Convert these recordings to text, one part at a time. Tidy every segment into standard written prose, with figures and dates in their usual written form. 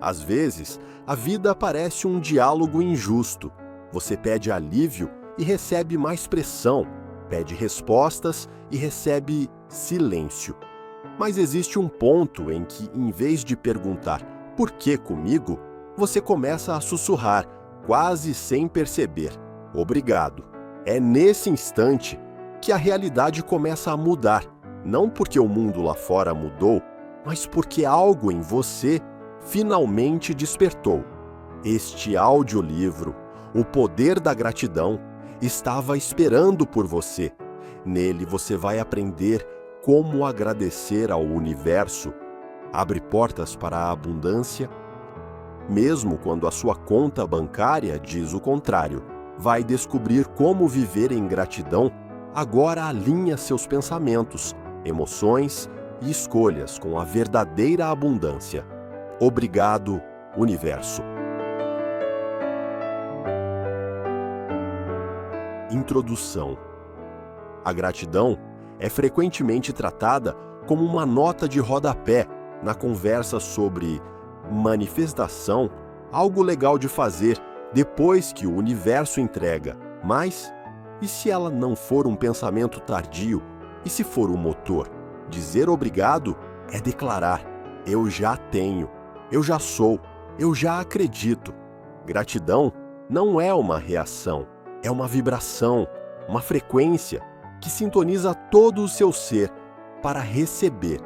Às vezes, a vida parece um diálogo injusto. Você pede alívio e recebe mais pressão, pede respostas e recebe silêncio. Mas existe um ponto em que, em vez de perguntar "por que comigo?", você começa a sussurrar, quase sem perceber, "obrigado". É nesse instante que a realidade começa a mudar, não porque o mundo lá fora mudou, mas porque algo em você finalmente despertou. Este audiolivro, O Poder da Gratidão, estava esperando por você. Nele você vai aprender como agradecer ao universo, abre portas para a abundância, mesmo quando a sua conta bancária diz o contrário. Vai descobrir como viver em gratidão. Agora alinha seus pensamentos, emoções e escolhas com a verdadeira abundância. Obrigado, Universo. Introdução. A gratidão é frequentemente tratada como uma nota de rodapé na conversa sobre manifestação, algo legal de fazer depois que o universo entrega. Mas, e se ela não for um pensamento tardio? E se for um motor? Dizer obrigado é declarar: eu já tenho, eu já sou, eu já acredito. Gratidão não é uma reação, é uma vibração, uma frequência que sintoniza todo o seu ser para receber.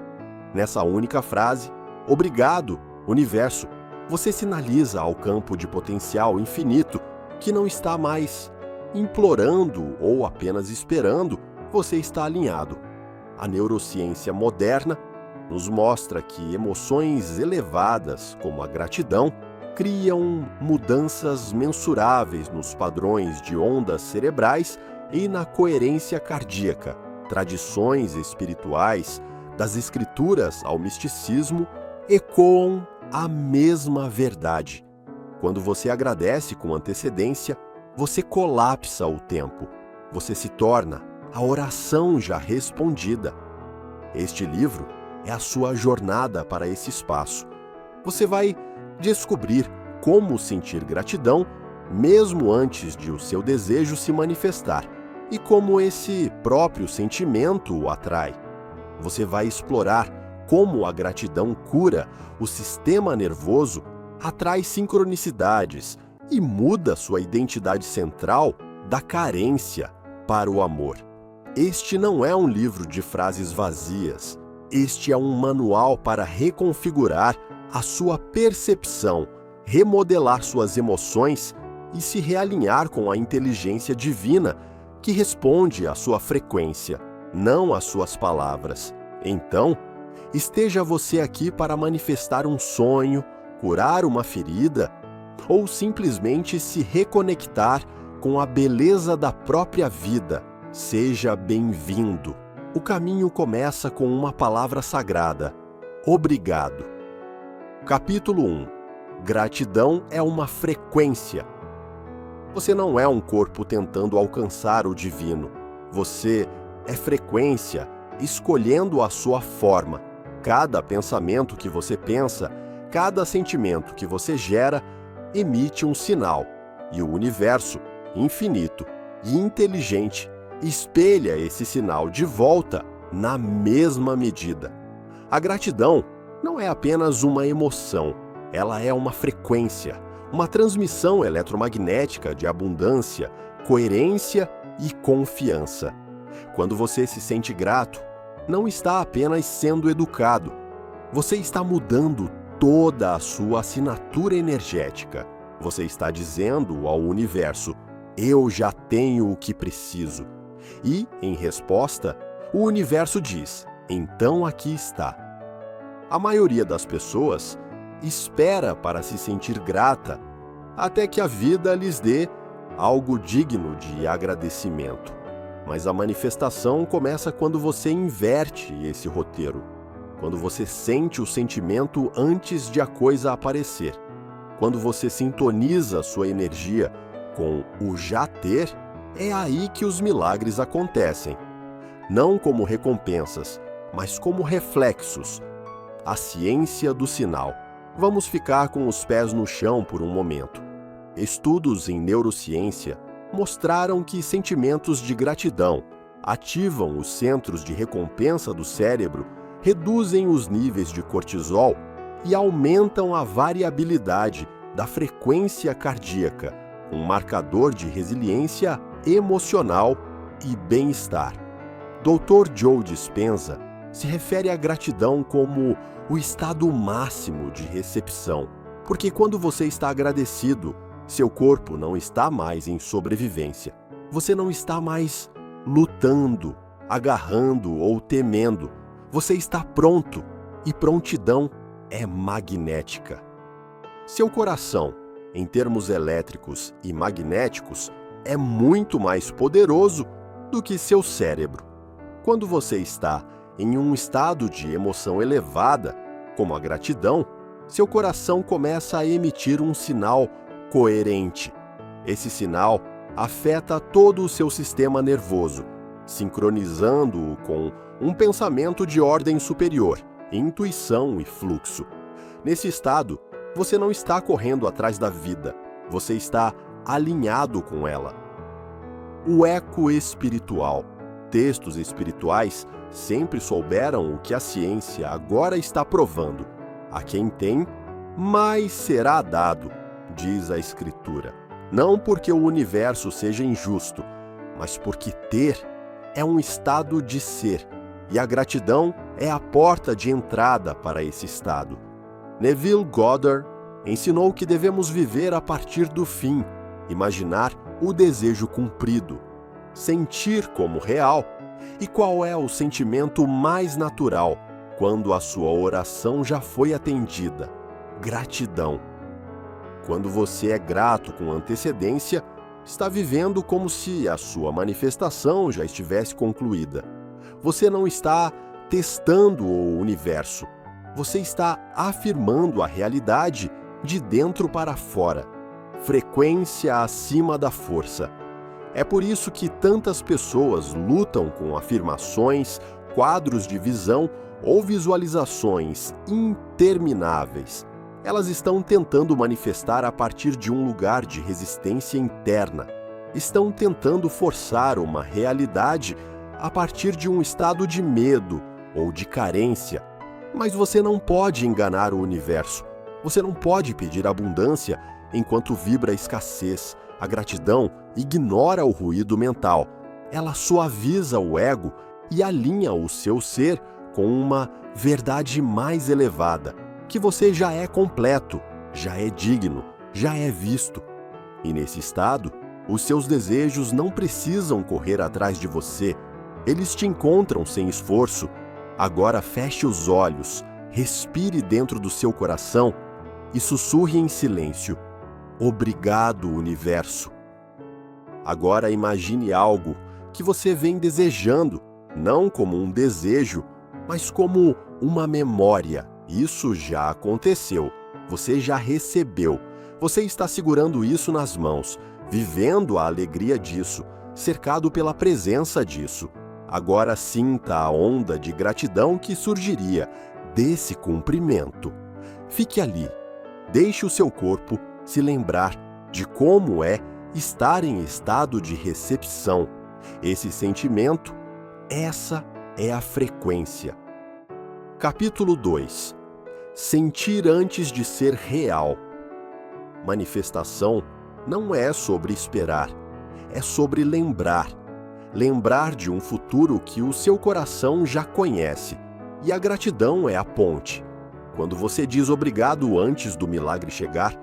Nessa única frase, obrigado, Universo, você sinaliza ao campo de potencial infinito que não está mais implorando ou apenas esperando, você está alinhado. A neurociência moderna nos mostra que emoções elevadas, como a gratidão, criam mudanças mensuráveis nos padrões de ondas cerebrais e na coerência cardíaca. Tradições espirituais, das escrituras ao misticismo, ecoam a mesma verdade. Quando você agradece com antecedência, você colapsa o tempo. Você se torna a oração já respondida. Este livro é a sua jornada para esse espaço. Você vai descobrir como sentir gratidão mesmo antes de o seu desejo se manifestar e como esse próprio sentimento o atrai. Você vai explorar como a gratidão cura o sistema nervoso, atrai sincronicidades e muda sua identidade central da carência para o amor. Este não é um livro de frases vazias. Este é um manual para reconfigurar a sua percepção, remodelar suas emoções e se realinhar com a inteligência divina que responde à sua frequência, não às suas palavras. Então, esteja você aqui para manifestar um sonho, curar uma ferida ou simplesmente se reconectar com a beleza da própria vida. Seja bem-vindo. O caminho começa com uma palavra sagrada: obrigado. Capítulo 1. Gratidão é uma frequência. Você não é um corpo tentando alcançar o divino. Você é frequência, escolhendo a sua forma. Cada pensamento que você pensa, cada sentimento que você gera, emite um sinal. E o universo, infinito e inteligente, espelha esse sinal de volta na mesma medida. A gratidão não é apenas uma emoção, ela é uma frequência, uma transmissão eletromagnética de abundância, coerência e confiança. Quando você se sente grato, não está apenas sendo educado, você está mudando toda a sua assinatura energética. Você está dizendo ao universo: eu já tenho o que preciso. E, em resposta, o universo diz: então aqui está. A maioria das pessoas espera para se sentir grata até que a vida lhes dê algo digno de agradecimento. Mas a manifestação começa quando você inverte esse roteiro, quando você sente o sentimento antes de a coisa aparecer, quando você sintoniza sua energia com o já ter. É aí que os milagres acontecem, não como recompensas, mas como reflexos. A ciência do sinal. Vamos ficar com os pés no chão por um momento. Estudos em neurociência mostraram que sentimentos de gratidão ativam os centros de recompensa do cérebro, reduzem os níveis de cortisol e aumentam a variabilidade da frequência cardíaca, um marcador de resiliência emocional e bem-estar. Dr. Joe Dispenza se refere à gratidão como o estado máximo de recepção, porque quando você está agradecido, seu corpo não está mais em sobrevivência. Você não está mais lutando, agarrando ou temendo. Você está pronto, e prontidão é magnética. Seu coração, em termos elétricos e magnéticos, é muito mais poderoso do que seu cérebro. Quando você está em um estado de emoção elevada, como a gratidão, seu coração começa a emitir um sinal coerente. Esse sinal afeta todo o seu sistema nervoso, sincronizando-o com um pensamento de ordem superior, intuição e fluxo. Nesse estado, você não está correndo atrás da vida, você está alinhado com ela. O eco espiritual. Textos espirituais sempre souberam o que a ciência agora está provando. A quem tem, mais será dado, diz a Escritura. Não porque o universo seja injusto, mas porque ter é um estado de ser, e a gratidão é a porta de entrada para esse estado. Neville Goddard ensinou que devemos viver a partir do fim, imaginar o desejo cumprido, sentir como real. E qual é o sentimento mais natural quando a sua oração já foi atendida? Gratidão. Quando você é grato com antecedência, está vivendo como se a sua manifestação já estivesse concluída. Você não está testando o universo. Você está afirmando a realidade de dentro para fora. Frequência acima da força. É por isso que tantas pessoas lutam com afirmações, quadros de visão ou visualizações intermináveis. Elas estão tentando manifestar a partir de um lugar de resistência interna. Estão tentando forçar uma realidade a partir de um estado de medo ou de carência. Mas você não pode enganar o universo. Você não pode pedir abundância enquanto vibra a escassez. A gratidão ignora o ruído mental. Ela suaviza o ego e alinha o seu ser com uma verdade mais elevada, que você já é completo, já é digno, já é visto. E nesse estado, os seus desejos não precisam correr atrás de você. Eles te encontram sem esforço. Agora feche os olhos, respire dentro do seu coração e sussurre em silêncio. Obrigado, universo. Agora imagine algo que você vem desejando, não como um desejo, mas como uma memória. Isso já aconteceu, você já recebeu. Você está segurando isso nas mãos, vivendo a alegria disso, cercado pela presença disso. Agora sinta a onda de gratidão que surgiria desse cumprimento. Fique ali, deixe o seu corpo se lembrar de como é estar em estado de recepção. Esse sentimento, essa é a frequência. Capítulo 2. Sentir antes de ser real. Manifestação não é sobre esperar, é sobre lembrar. Lembrar de um futuro que o seu coração já conhece. E a gratidão é a ponte. Quando você diz obrigado antes do milagre chegar,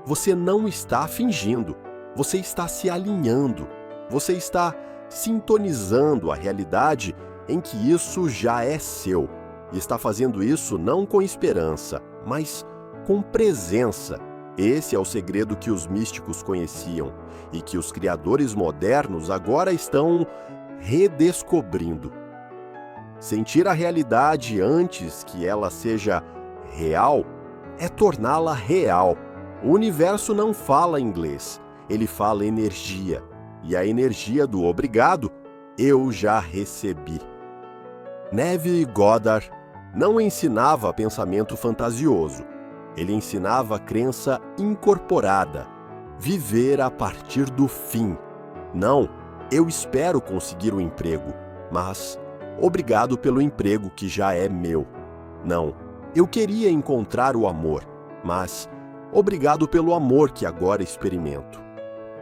você não está fingindo, você está se alinhando, você está sintonizando a realidade em que isso já é seu. E está fazendo isso não com esperança, mas com presença. Esse é o segredo que os místicos conheciam e que os criadores modernos agora estão redescobrindo. Sentir a realidade antes que ela seja real é torná-la real. O universo não fala inglês, ele fala energia. E a energia do obrigado, eu já recebi. Neville Goddard não ensinava pensamento fantasioso. Ele ensinava a crença incorporada, viver a partir do fim. Não, eu espero conseguir um emprego, mas obrigado pelo emprego que já é meu. Não, eu queria encontrar o amor, mas obrigado pelo amor que agora experimento.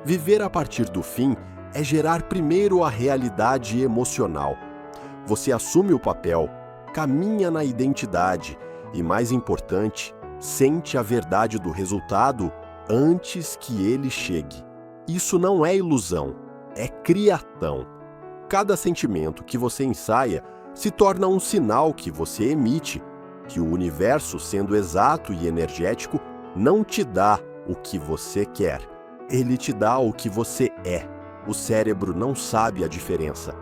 Viver a partir do fim é gerar primeiro a realidade emocional. Você assume o papel, caminha na identidade e, mais importante, sente a verdade do resultado antes que ele chegue. Isso não é ilusão, é criação. Cada sentimento que você ensaia se torna um sinal que você emite, que o universo, sendo exato e energético, não te dá o que você quer. Ele te dá o que você é. O cérebro não sabe a diferença.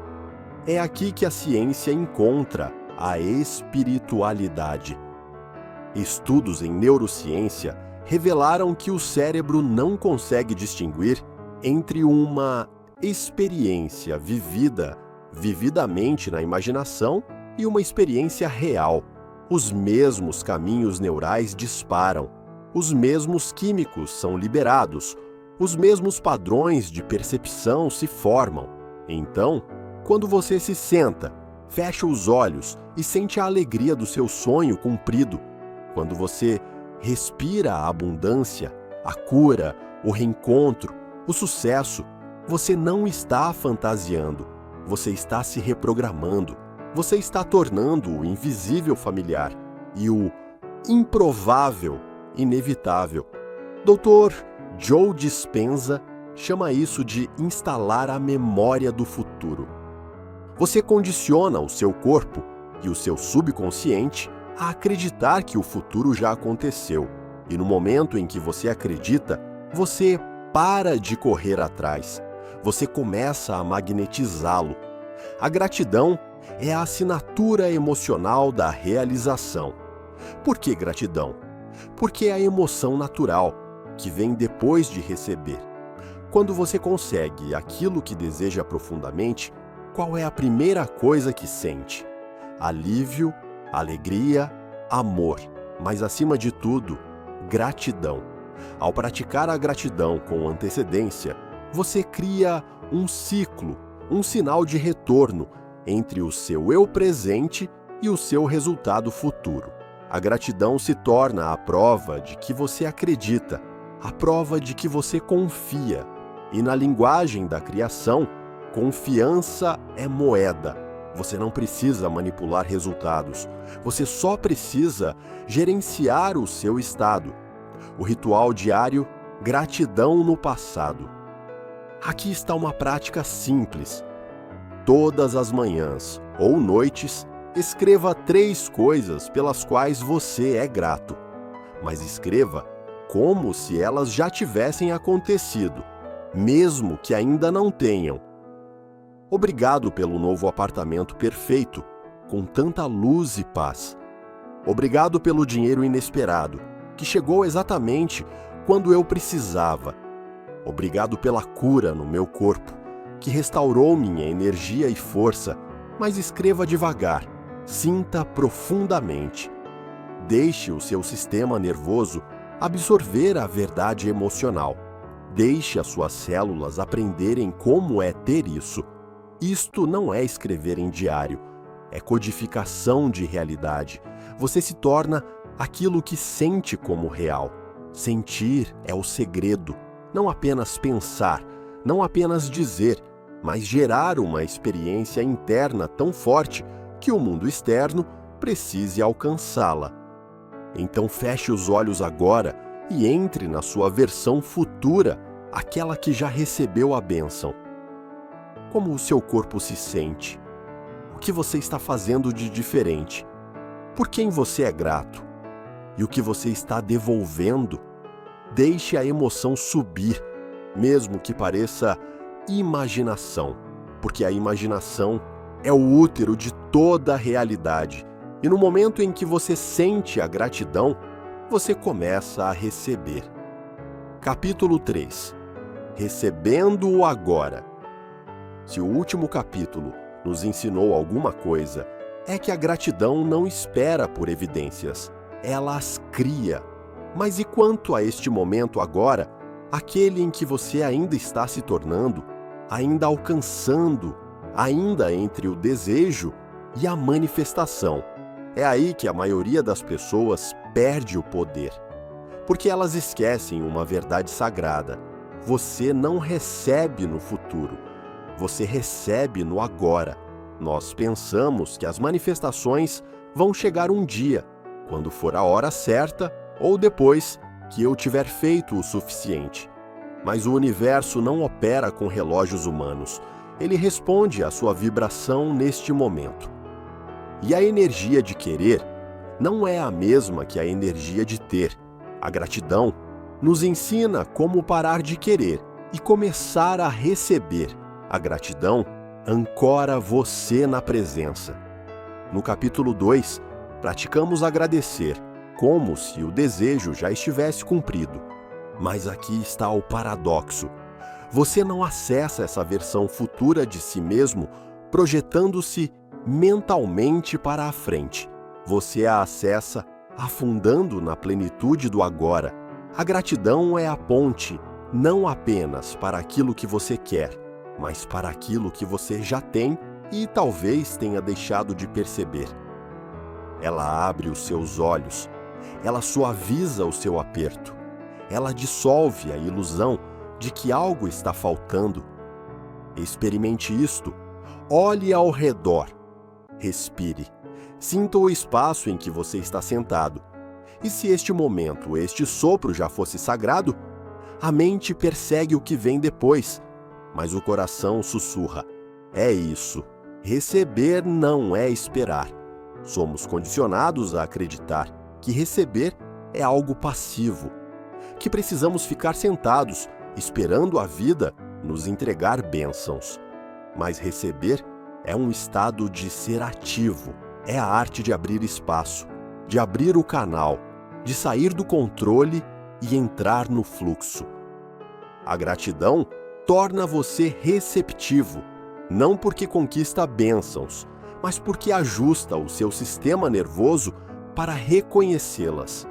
É aqui que a ciência encontra a espiritualidade. Estudos em neurociência revelaram que o cérebro não consegue distinguir entre uma experiência vividamente na imaginação e uma experiência real. Os mesmos caminhos neurais disparam, os mesmos químicos são liberados, os mesmos padrões de percepção se formam. Então, quando você se senta, fecha os olhos e sente a alegria do seu sonho cumprido, quando você respira a abundância, a cura, o reencontro, o sucesso, você não está fantasiando, você está se reprogramando, você está tornando o invisível familiar e o improvável inevitável. Dr. Joe Dispenza chama isso de instalar a memória do futuro. Você condiciona o seu corpo e o seu subconsciente a acreditar que o futuro já aconteceu, e no momento em que você acredita, você para de correr atrás, você começa a magnetizá-lo. A gratidão é a assinatura emocional da realização. Por que gratidão? Porque é a emoção natural, que vem depois de receber. Quando você consegue aquilo que deseja profundamente, qual é a primeira coisa que sente? Alívio, alegria, amor, mas acima de tudo, gratidão. Ao praticar a gratidão com antecedência, você cria um ciclo, um sinal de retorno entre o seu eu presente e o seu resultado futuro. A gratidão se torna a prova de que você acredita, a prova de que você confia. E na linguagem da criação, confiança é moeda. Você não precisa manipular resultados. Você só precisa gerenciar o seu estado. O ritual diário, gratidão no passado. Aqui está uma prática simples. Todas as manhãs ou noites, escreva 3 coisas pelas quais você é grato. Mas escreva como se elas já tivessem acontecido, mesmo que ainda não tenham. Obrigado pelo novo apartamento perfeito, com tanta luz e paz. Obrigado pelo dinheiro inesperado, que chegou exatamente quando eu precisava. Obrigado pela cura no meu corpo, que restaurou minha energia e força, mas escreva devagar, sinta profundamente. Deixe o seu sistema nervoso absorver a verdade emocional. Deixe as suas células aprenderem como é ter isso. Isto não é escrever em diário, é codificação de realidade. Você se torna aquilo que sente como real. Sentir é o segredo. Não apenas pensar, não apenas dizer, mas gerar uma experiência interna tão forte que o mundo externo precise alcançá-la. Então feche os olhos agora e entre na sua versão futura, aquela que já recebeu a bênção. Como o seu corpo se sente? O que você está fazendo de diferente? Por quem você é grato? E o que você está devolvendo? Deixe a emoção subir, mesmo que pareça imaginação, porque a imaginação é o útero de toda a realidade. E no momento em que você sente a gratidão, você começa a receber. Capítulo 3. Recebendo-o agora. Se o último capítulo nos ensinou alguma coisa, é que a gratidão não espera por evidências, ela as cria. Mas e quanto a este momento agora, aquele em que você ainda está se tornando, ainda alcançando, ainda entre o desejo e a manifestação? É aí que a maioria das pessoas perde o poder, porque elas esquecem uma verdade sagrada. Você não recebe no futuro, você recebe no agora. Nós pensamos que as manifestações vão chegar um dia, quando for a hora certa ou depois que eu tiver feito o suficiente. Mas o universo não opera com relógios humanos. Ele responde à sua vibração neste momento. E a energia de querer não é a mesma que a energia de ter. A gratidão nos ensina como parar de querer e começar a receber. A gratidão ancora você na presença. No capítulo 2, praticamos agradecer, como se o desejo já estivesse cumprido. Mas aqui está o paradoxo. Você não acessa essa versão futura de si mesmo projetando-se mentalmente para a frente. Você a acessa afundando na plenitude do agora. A gratidão é a ponte, não apenas para aquilo que você quer, mas para aquilo que você já tem e talvez tenha deixado de perceber. Ela abre os seus olhos, ela suaviza o seu aperto, ela dissolve a ilusão de que algo está faltando. Experimente isto, olhe ao redor, respire, sinta o espaço em que você está sentado. E se este momento, este sopro já fosse sagrado, a mente persegue o que vem depois, mas o coração sussurra: é isso. Receber não é esperar. Somos condicionados a acreditar que receber é algo passivo, que precisamos ficar sentados, esperando a vida nos entregar bênçãos. Mas receber é um estado de ser ativo, é a arte de abrir espaço, de abrir o canal, de sair do controle e entrar no fluxo. A gratidão torna você receptivo, não porque conquista bênçãos, mas porque ajusta o seu sistema nervoso para reconhecê-las.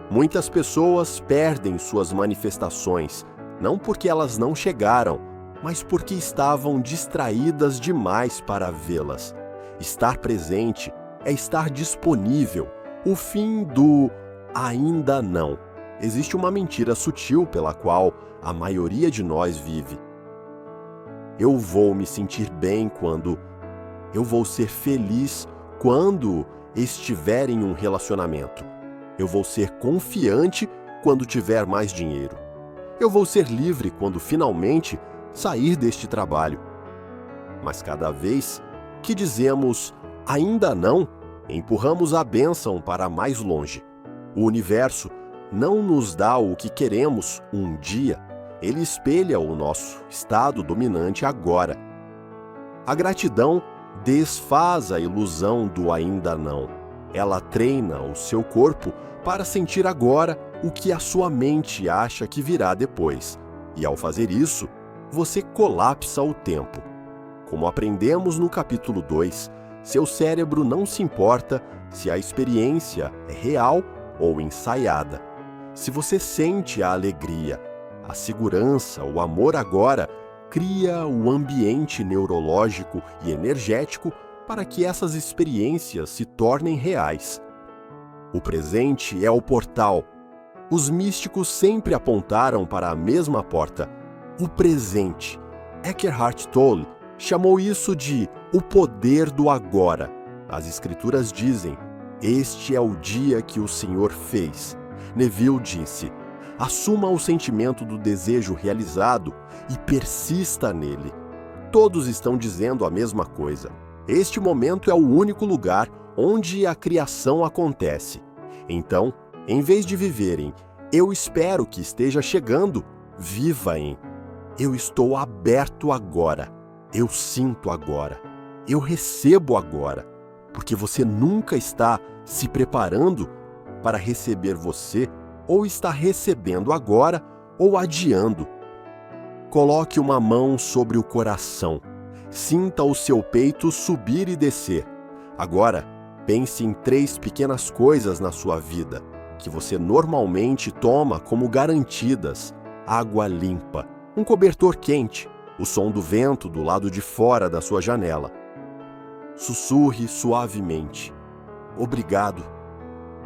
Muitas pessoas perdem suas manifestações, não porque elas não chegaram, mas porque estavam distraídas demais para vê-las. Estar presente é estar disponível. O fim do ainda não. Existe uma mentira sutil pela qual a maioria de nós vive. Eu vou me sentir bem quando... Eu vou ser feliz quando estiver em um relacionamento. Eu vou ser confiante quando tiver mais dinheiro. Eu vou ser livre quando finalmente sair deste trabalho. Mas cada vez que dizemos ainda não, empurramos a bênção para mais longe. O universo não nos dá o que queremos um dia, ele espelha o nosso estado dominante agora. A gratidão desfaz a ilusão do ainda não. Ela treina o seu corpo para sentir agora o que a sua mente acha que virá depois. E ao fazer isso, você colapsa o tempo. Como aprendemos no capítulo 2, seu cérebro não se importa se a experiência é real ou ensaiada. Se você sente a alegria, a segurança, o amor agora, cria o ambiente neurológico e energético para que essas experiências se tornem reais. O presente é o portal. Os místicos sempre apontaram para a mesma porta, o presente. Eckhart Tolle chamou isso de o poder do agora. As escrituras dizem: este é o dia que o Senhor fez. Neville disse: assuma o sentimento do desejo realizado e persista nele. Todos estão dizendo a mesma coisa. Este momento é o único lugar onde a criação acontece. Então, em vez de viverem eu espero que esteja chegando, viva em eu estou aberto agora, eu sinto agora, eu recebo agora, porque você nunca está se preparando para receber você, ou está recebendo agora, ou adiando. Coloque uma mão sobre o coração. Sinta o seu peito subir e descer. Agora, pense em 3 pequenas coisas na sua vida que você normalmente toma como garantidas: água limpa, um cobertor quente, o som do vento do lado de fora da sua janela. Sussurre suavemente: obrigado.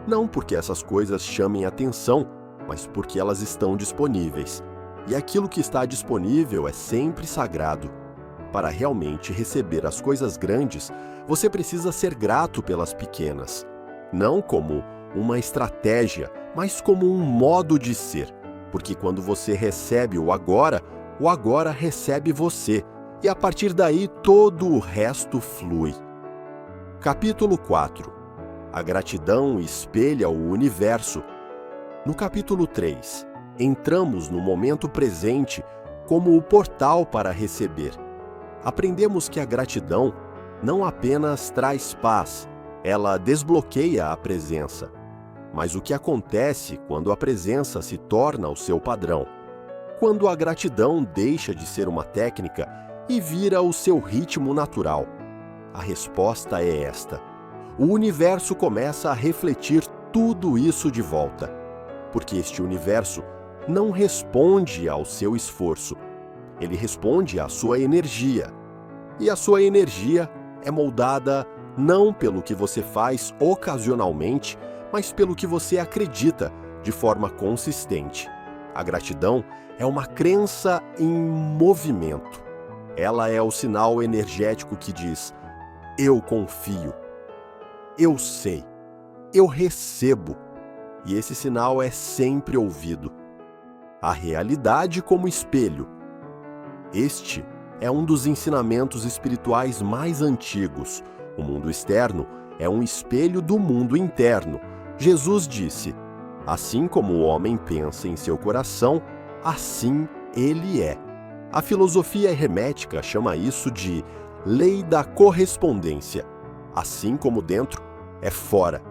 Não porque essas coisas chamem atenção, mas porque elas estão disponíveis. E aquilo que está disponível é sempre sagrado. Para realmente receber as coisas grandes, você precisa ser grato pelas pequenas. Não como uma estratégia, mas como um modo de ser. Porque quando você recebe o agora recebe você. E a partir daí todo o resto flui. Capítulo 4. A gratidão espelha o universo. No capítulo 3, entramos no momento presente como o portal para receber. Aprendemos que a gratidão não apenas traz paz, ela desbloqueia a presença. Mas o que acontece quando a presença se torna o seu padrão? Quando a gratidão deixa de ser uma técnica e vira o seu ritmo natural? A resposta é esta: o universo começa a refletir tudo isso de volta. Porque este universo não responde ao seu esforço, ele responde à sua energia. E a sua energia é moldada não pelo que você faz ocasionalmente, mas pelo que você acredita de forma consistente. A gratidão é uma crença em movimento. Ela é o sinal energético que diz: eu confio, eu sei, eu recebo. E esse sinal é sempre ouvido. A realidade como espelho. Este é um dos ensinamentos espirituais mais antigos. O mundo externo é um espelho do mundo interno. Jesus disse: assim como o homem pensa em seu coração, assim ele é. A filosofia hermética chama isso de lei da correspondência. Assim como dentro, é fora.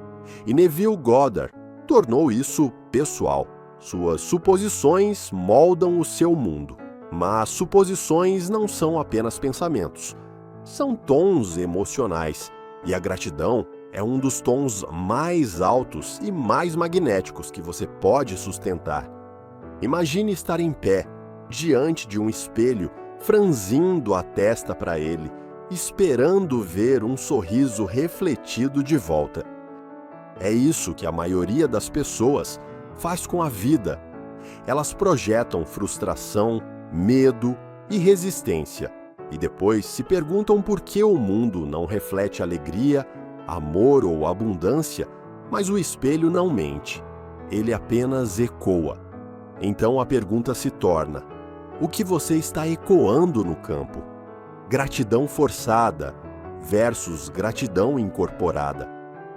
E Neville Goddard tornou isso pessoal. Suas suposições moldam o seu mundo. Mas suposições não são apenas pensamentos. São tons emocionais. E a gratidão é um dos tons mais altos e mais magnéticos que você pode sustentar. Imagine estar em pé, diante de um espelho, franzindo a testa para ele, esperando ver um sorriso refletido de volta. É isso que a maioria das pessoas faz com a vida. Elas projetam frustração, medo e resistência, e depois se perguntam por que o mundo não reflete alegria, amor ou abundância, mas o espelho não mente, ele apenas ecoa. Então a pergunta se torna: o que você está ecoando no campo? Gratidão forçada versus gratidão incorporada.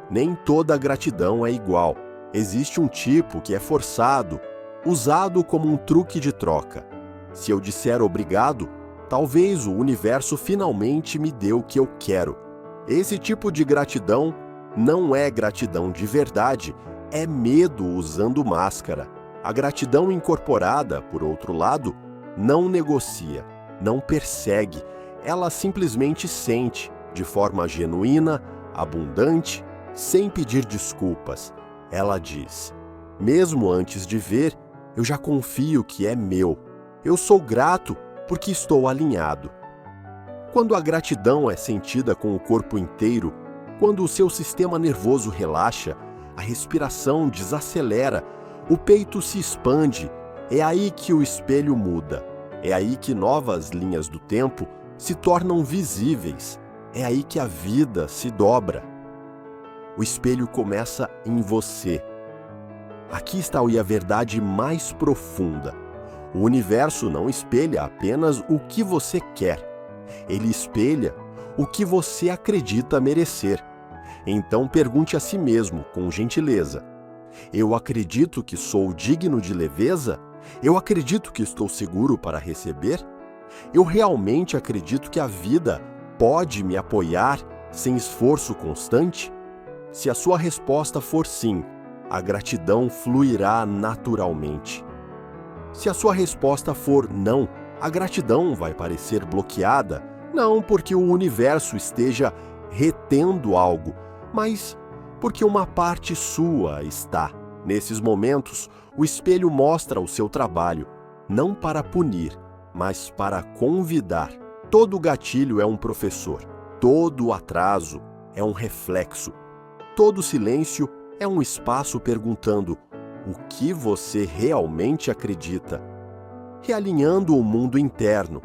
Nem toda gratidão é igual. Existe um tipo que é forçado, usado como um truque de troca. Se eu disser obrigado, talvez o universo finalmente me dê o que eu quero. Esse tipo de gratidão não é gratidão de verdade, é medo usando máscara. A gratidão incorporada, por outro lado, não negocia, não persegue, ela simplesmente sente, de forma genuína, abundante, sem pedir desculpas. Ela diz: mesmo antes de ver, eu já confio que é meu. Eu sou grato porque estou alinhado. Quando a gratidão é sentida com o corpo inteiro, quando o seu sistema nervoso relaxa, a respiração desacelera, o peito se expande, é aí que o espelho muda. É aí que novas linhas do tempo se tornam visíveis. É aí que a vida se dobra. O espelho começa em você. Aqui está a verdade mais profunda. O universo não espelha apenas o que você quer. Ele espelha o que você acredita merecer. Então pergunte a si mesmo, com gentileza: eu acredito que sou digno de leveza? Eu acredito que estou seguro para receber? Eu realmente acredito que a vida pode me apoiar sem esforço constante? Se a sua resposta for sim, a gratidão fluirá naturalmente. Se a sua resposta for não, a gratidão vai parecer bloqueada, não porque o universo esteja retendo algo, mas porque uma parte sua está. Nesses momentos, o espelho mostra o seu trabalho, não para punir, mas para convidar. Todo gatilho é um professor, todo atraso é um reflexo, todo silêncio é um espaço perguntando o que você realmente acredita, realinhando o mundo interno.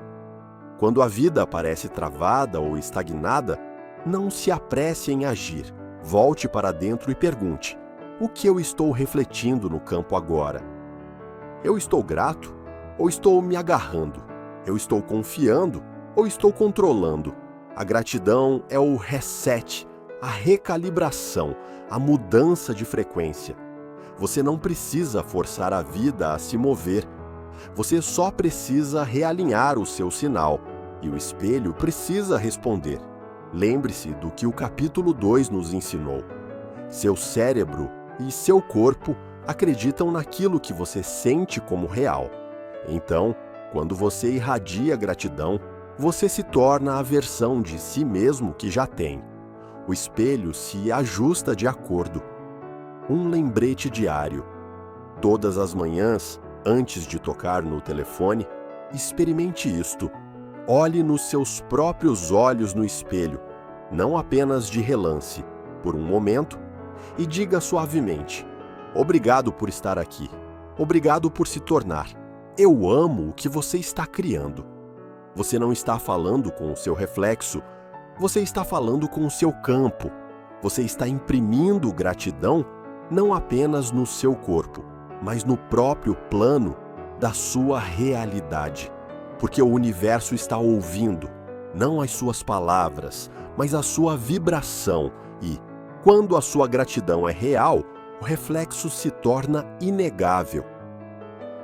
Quando a vida parece travada ou estagnada, não se apresse em agir. Volte para dentro e pergunte: o que eu estou refletindo no campo agora? Eu estou grato ou estou me agarrando? Eu estou confiando ou estou controlando? A gratidão é o reset, a recalibração, a mudança de frequência. Você não precisa forçar a vida a se mover. Você só precisa realinhar o seu sinal, e o espelho precisa responder. Lembre-se do que o capítulo 2 nos ensinou. Seu cérebro e seu corpo acreditam naquilo que você sente como real. Então, quando você irradia gratidão, você se torna a versão de si mesmo que já tem. O espelho se ajusta de acordo. Um lembrete diário. Todas as manhãs, antes de tocar no telefone, experimente isto. Olhe nos seus próprios olhos no espelho, não apenas de relance, por um momento, e diga suavemente: obrigado por estar aqui. Obrigado por se tornar. Eu amo o que você está criando. Você não está falando com o seu reflexo, você está falando com o seu campo. Você está imprimindo gratidão não apenas no seu corpo, mas no próprio plano da sua realidade. Porque o universo está ouvindo, não as suas palavras, mas a sua vibração. E, quando a sua gratidão é real, o reflexo se torna inegável.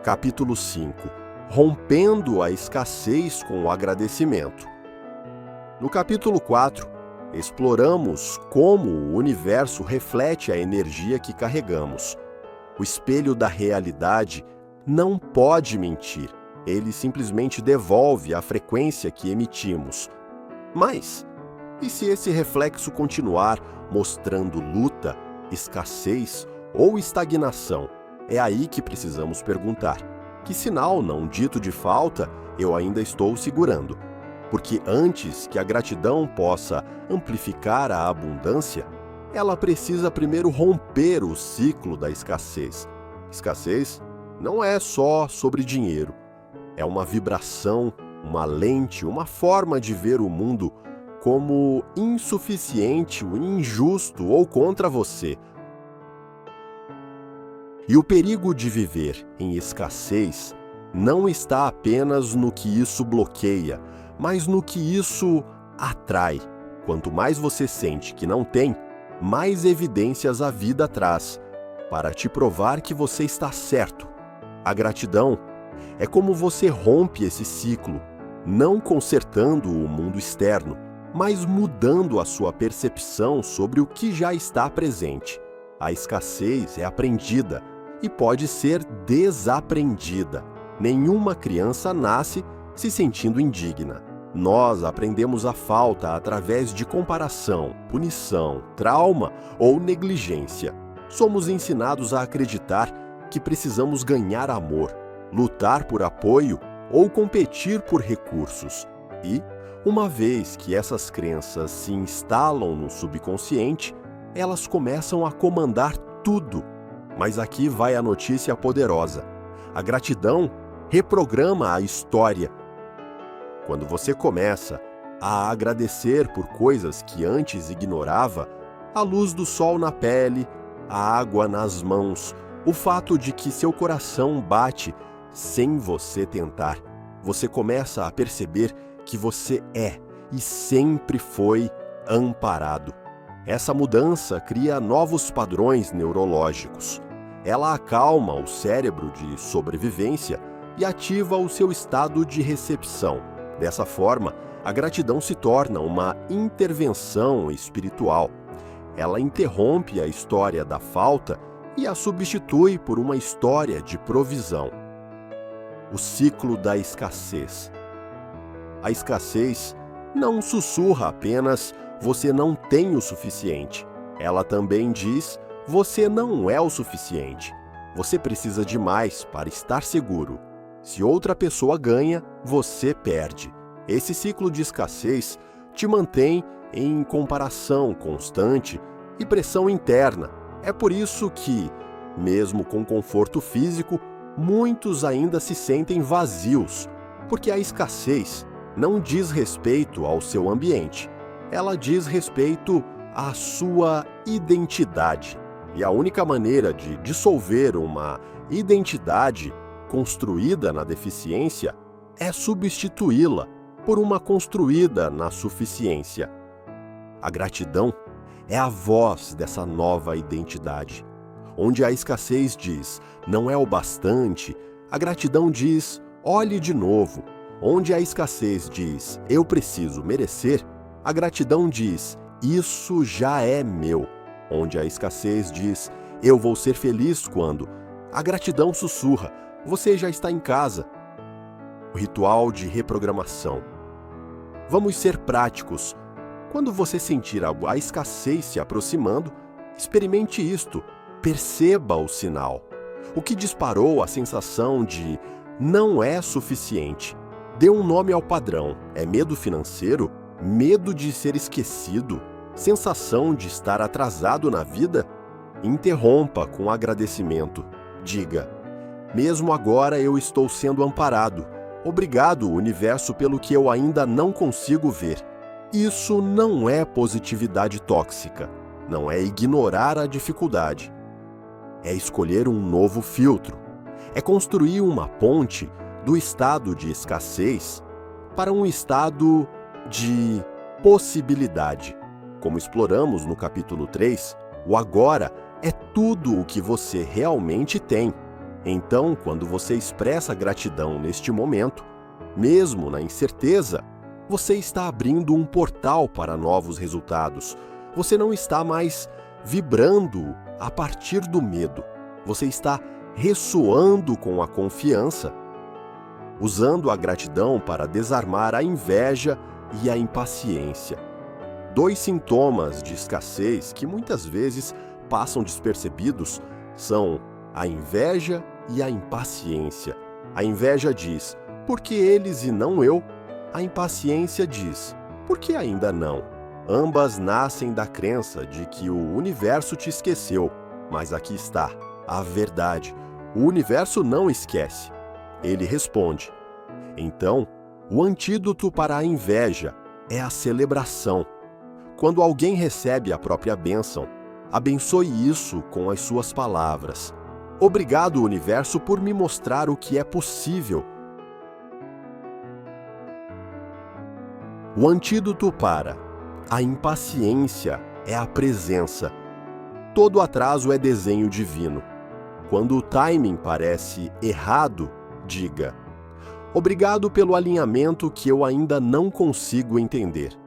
Capítulo 5. Rompendo a escassez com o agradecimento. No capítulo 4, exploramos como o universo reflete a energia que carregamos. O espelho da realidade não pode mentir. Ele simplesmente devolve a frequência que emitimos. Mas, e se esse reflexo continuar mostrando luta, escassez ou estagnação? É aí que precisamos perguntar: que sinal não dito de falta eu ainda estou segurando? Porque antes que a gratidão possa amplificar a abundância, ela precisa primeiro romper o ciclo da escassez. Escassez não é só sobre dinheiro. É uma vibração, uma lente, uma forma de ver o mundo como insuficiente, injusto ou contra você. E o perigo de viver em escassez não está apenas no que isso bloqueia, mas no que isso atrai. Quanto mais você sente que não tem, mais evidências a vida traz para te provar que você está certo. A gratidão é como você rompe esse ciclo, não consertando o mundo externo, mas mudando a sua percepção sobre o que já está presente. A escassez é aprendida e pode ser desaprendida. Nenhuma criança nasce se sentindo indigna. Nós aprendemos a falta através de comparação, punição, trauma ou negligência. Somos ensinados a acreditar que precisamos ganhar amor, lutar por apoio ou competir por recursos. E, uma vez que essas crenças se instalam no subconsciente, elas começam a comandar tudo. Mas aqui vai a notícia poderosa. A gratidão reprograma a história. Quando você começa a agradecer por coisas que antes ignorava, a luz do sol na pele, a água nas mãos, o fato de que seu coração bate sem você tentar, você começa a perceber que você é e sempre foi amparado. Essa mudança cria novos padrões neurológicos. Ela acalma o cérebro de sobrevivência e ativa o seu estado de recepção. Dessa forma, a gratidão se torna uma intervenção espiritual. Ela interrompe a história da falta e a substitui por uma história de provisão. O ciclo da escassez. A escassez não sussurra apenas "você não tem o suficiente". Ela também diz Você não é o suficiente. Você precisa de mais para estar seguro. Se outra pessoa ganha, você perde. Esse ciclo de escassez te mantém em comparação constante e pressão interna. É por isso que, mesmo com conforto físico, muitos ainda se sentem vazios, porque a escassez não diz respeito ao seu ambiente, ela diz respeito à sua identidade. E a única maneira de dissolver uma identidade construída na deficiência é substituí-la por uma construída na suficiência. A gratidão é a voz dessa nova identidade. Onde a escassez diz, não é o bastante, a gratidão diz, olhe de novo. Onde a escassez diz, eu preciso merecer, a gratidão diz, isso já é meu. Onde a escassez diz, eu vou ser feliz quando, a gratidão sussurra, você já está em casa. O ritual de reprogramação. Vamos ser práticos. Quando você sentir a escassez se aproximando, experimente isto, perceba o sinal. O que disparou a sensação de não é suficiente? Dê um nome ao padrão. É medo financeiro? Medo de ser esquecido? Sensação de estar atrasado na vida? Interrompa com agradecimento. Diga, mesmo agora eu estou sendo amparado. Obrigado, universo, pelo que eu ainda não consigo ver. Isso não é positividade tóxica. Não é ignorar a dificuldade. É escolher um novo filtro. É construir uma ponte do estado de escassez para um estado de possibilidade. Como exploramos no capítulo 3, o agora é tudo o que você realmente tem. Então, quando você expressa gratidão neste momento, mesmo na incerteza, você está abrindo um portal para novos resultados. Você não está mais vibrando a partir do medo. Você está ressoando com a confiança, usando a gratidão para desarmar a inveja e a impaciência. Dois sintomas de escassez que muitas vezes passam despercebidos são a inveja e a impaciência. A inveja diz, por que eles e não eu? A impaciência diz, por que ainda não? Ambas nascem da crença de que o universo te esqueceu, mas aqui está a verdade. O universo não esquece. Ele responde. Então, o antídoto para a inveja é a celebração. Quando alguém recebe a própria bênção, abençoe isso com as suas palavras. Obrigado, universo, por me mostrar o que é possível. O antídoto para a impaciência é a presença. Todo atraso é desenho divino. Quando o timing parece errado, diga: obrigado pelo alinhamento que eu ainda não consigo entender.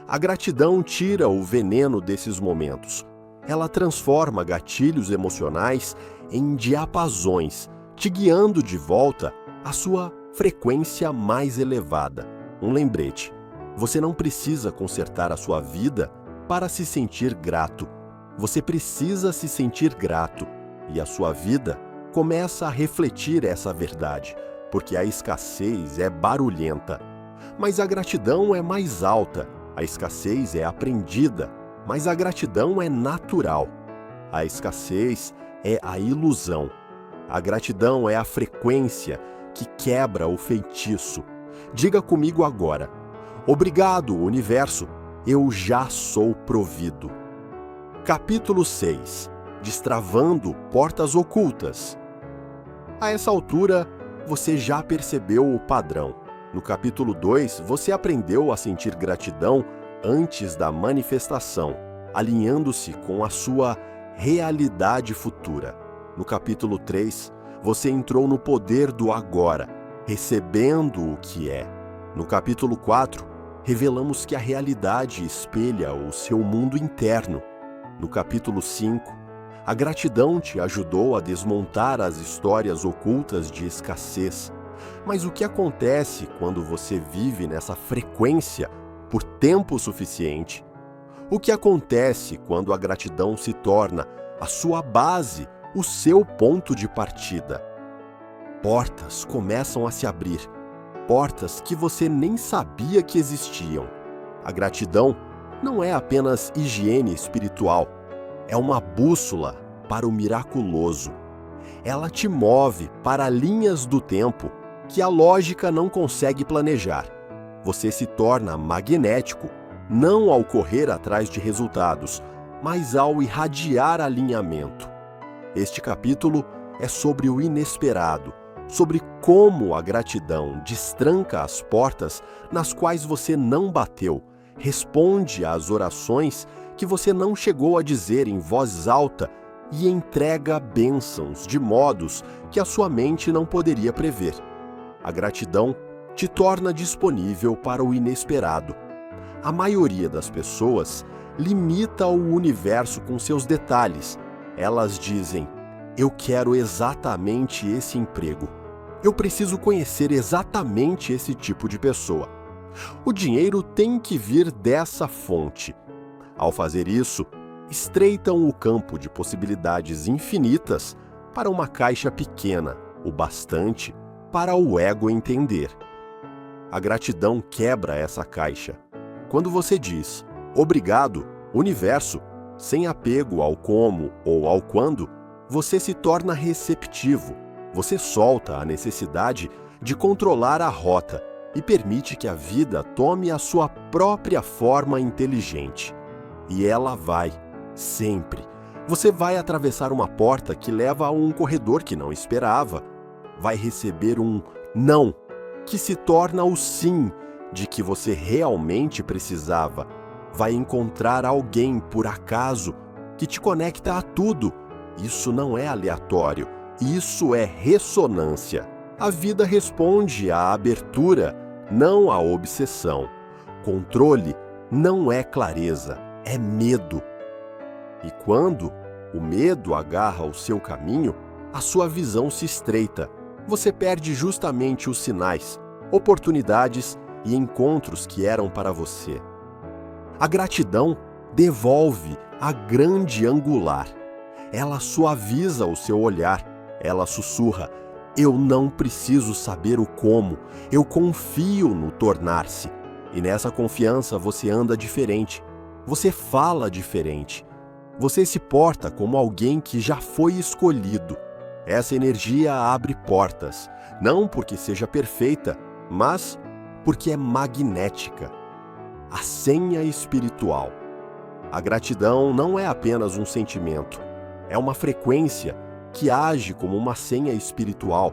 A gratidão tira o veneno desses momentos. Ela transforma gatilhos emocionais em diapasões, te guiando de volta à sua frequência mais elevada. Um lembrete: você não precisa consertar a sua vida para se sentir grato. Você precisa se sentir grato. E a sua vida começa a refletir essa verdade, porque a escassez é barulhenta. Mas a gratidão é mais alta. A escassez é aprendida, mas a gratidão é natural. A escassez é a ilusão. A gratidão é a frequência que quebra o feitiço. Diga comigo agora: obrigado, universo, eu já sou provido. Capítulo 6. Destravando portas ocultas. A essa altura, você já percebeu o padrão. No capítulo 2, você aprendeu a sentir gratidão antes da manifestação, alinhando-se com a sua realidade futura. No capítulo 3, você entrou no poder do agora, recebendo o que é. No capítulo 4, revelamos que a realidade espelha o seu mundo interno. No capítulo 5, a gratidão te ajudou a desmontar as histórias ocultas de escassez. Mas o que acontece quando você vive nessa frequência por tempo suficiente? O que acontece quando a gratidão se torna a sua base, o seu ponto de partida. Portas começam a se abrir, portas que você nem sabia que existiam. A gratidão não é apenas higiene espiritual, é uma bússola para o miraculoso. Ela te move para linhas do tempo que a lógica não consegue planejar. Você se torna magnético, não ao correr atrás de resultados, mas ao irradiar alinhamento. Este capítulo é sobre o inesperado, sobre como a gratidão destranca as portas nas quais você não bateu, responde às orações que você não chegou a dizer em voz alta e entrega bênçãos de modos que a sua mente não poderia prever. A gratidão te torna disponível para o inesperado. A maioria das pessoas limita o universo com seus detalhes. Elas dizem: eu quero exatamente esse emprego. Eu preciso conhecer exatamente esse tipo de pessoa. O dinheiro tem que vir dessa fonte. Ao fazer isso, estreitam o campo de possibilidades infinitas para uma caixa pequena, o bastante para o ego entender. A gratidão quebra essa caixa. Quando você diz obrigado, universo, sem apego ao como ou ao quando, você se torna receptivo. Você solta a necessidade de controlar a rota e permite que a vida tome a sua própria forma inteligente. E ela vai, sempre. Você vai atravessar uma porta que leva a um corredor que não esperava. Vai receber um não, que se torna o sim de que você realmente precisava. Vai encontrar alguém, por acaso, que te conecta a tudo. Isso não é aleatório, isso é ressonância. A vida responde à abertura, não à obsessão. Controle não é clareza, é medo. E quando o medo agarra o seu caminho, a sua visão se estreita. Você perde justamente os sinais, oportunidades e encontros que eram para você. A gratidão devolve a grande angular. Ela suaviza o seu olhar. Ela sussurra: eu não preciso saber o como, eu confio no tornar-se. E nessa confiança você anda diferente. Você fala diferente. Você se porta como alguém que já foi escolhido. Essa energia abre portas, não porque seja perfeita, mas porque é magnética. A senha espiritual. A gratidão não é apenas um sentimento, é uma frequência que age como uma senha espiritual.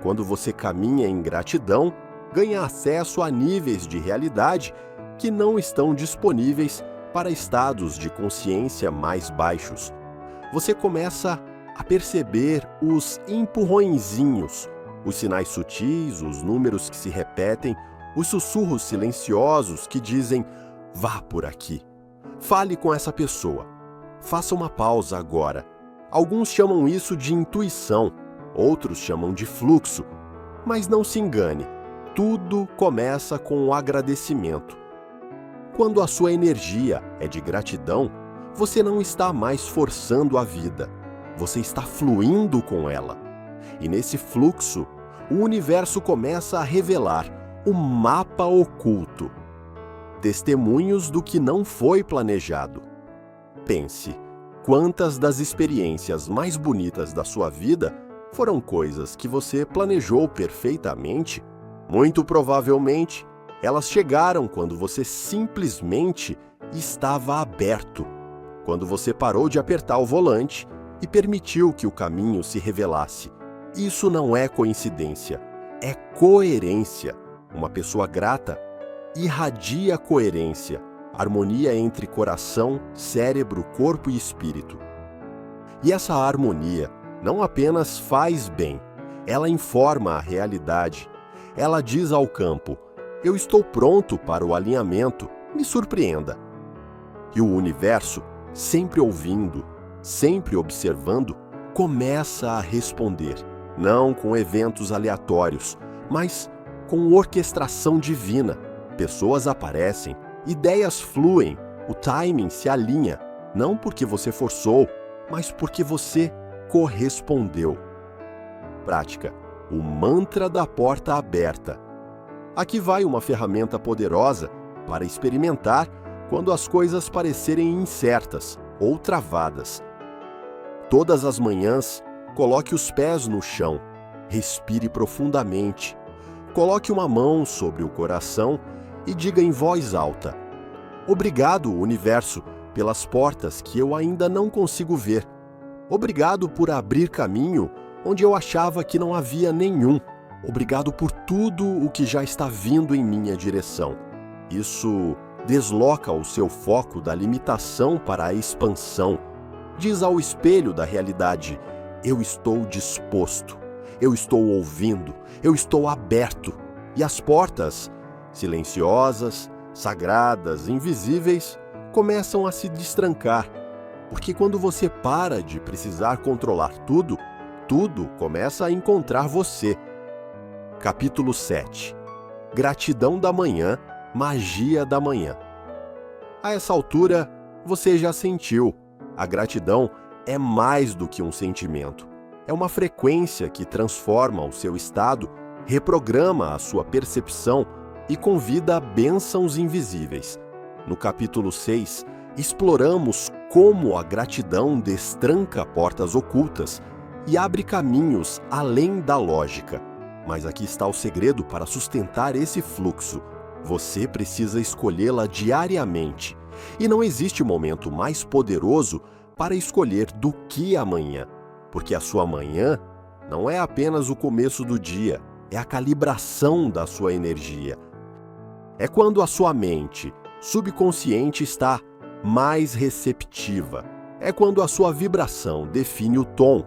Quando você caminha em gratidão, ganha acesso a níveis de realidade que não estão disponíveis para estados de consciência mais baixos. Você começa a perceber os empurrõezinhos, os sinais sutis, os números que se repetem, os sussurros silenciosos que dizem: vá por aqui. Fale com essa pessoa. Faça uma pausa agora. Alguns chamam isso de intuição, outros chamam de fluxo. Mas não se engane, tudo começa com o agradecimento. Quando a sua energia é de gratidão, você não está mais forçando a vida. Você está fluindo com ela. E nesse fluxo, o universo começa a revelar o mapa oculto. Testemunhos do que não foi planejado. Pense, quantas das experiências mais bonitas da sua vida foram coisas que você planejou perfeitamente? Muito provavelmente, elas chegaram quando você simplesmente estava aberto. Quando você parou de apertar o volante e permitiu que o caminho se revelasse. Isso não é coincidência, é coerência. Uma pessoa grata irradia coerência, harmonia entre coração, cérebro, corpo e espírito. E essa harmonia não apenas faz bem, ela informa a realidade. Ela diz ao campo: eu estou pronto para o alinhamento, me surpreenda. E o universo, sempre ouvindo, sempre observando, começa a responder, não com eventos aleatórios, mas com orquestração divina. Pessoas aparecem, ideias fluem, o timing se alinha, não porque você forçou, mas porque você correspondeu. Prática: o mantra da porta aberta. Aqui vai uma ferramenta poderosa para experimentar quando as coisas parecerem incertas ou travadas. Todas as manhãs, coloque os pés no chão, respire profundamente, coloque uma mão sobre o coração e diga em voz alta: obrigado, universo, pelas portas que eu ainda não consigo ver. Obrigado por abrir caminho onde eu achava que não havia nenhum. Obrigado por tudo o que já está vindo em minha direção. Isso desloca o seu foco da limitação para a expansão. Diz ao espelho da realidade: eu estou disposto, eu estou ouvindo, eu estou aberto. E as portas, silenciosas, sagradas, invisíveis, começam a se destrancar. Porque quando você para de precisar controlar tudo, tudo começa a encontrar você. Capítulo 7. Gratidão da manhã, magia da manhã. A essa altura, você já sentiu. A gratidão é mais do que um sentimento. É uma frequência que transforma o seu estado, reprograma a sua percepção e convida a bênçãos invisíveis. No capítulo 6, exploramos como a gratidão destranca portas ocultas e abre caminhos além da lógica. Mas aqui está o segredo para sustentar esse fluxo. Você precisa escolhê-la diariamente. E não existe momento mais poderoso para escolher do que amanhã. Porque a sua manhã não é apenas o começo do dia, é a calibração da sua energia. É quando a sua mente subconsciente está mais receptiva. É quando a sua vibração define o tom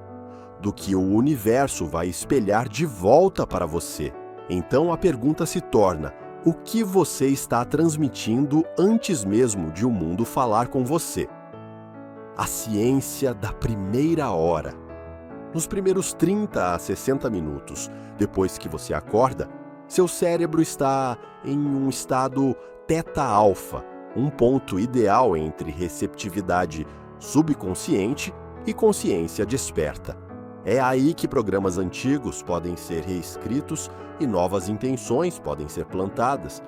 do que o universo vai espelhar de volta para você. Então a pergunta se torna: o que você está transmitindo antes mesmo de o mundo falar com você? A ciência da primeira hora. Nos primeiros 30 a 60 minutos depois que você acorda, seu cérebro está em um estado teta-alfa, um ponto ideal entre receptividade subconsciente e consciência desperta. É aí que programas antigos podem ser reescritos e novas intenções podem ser plantadas.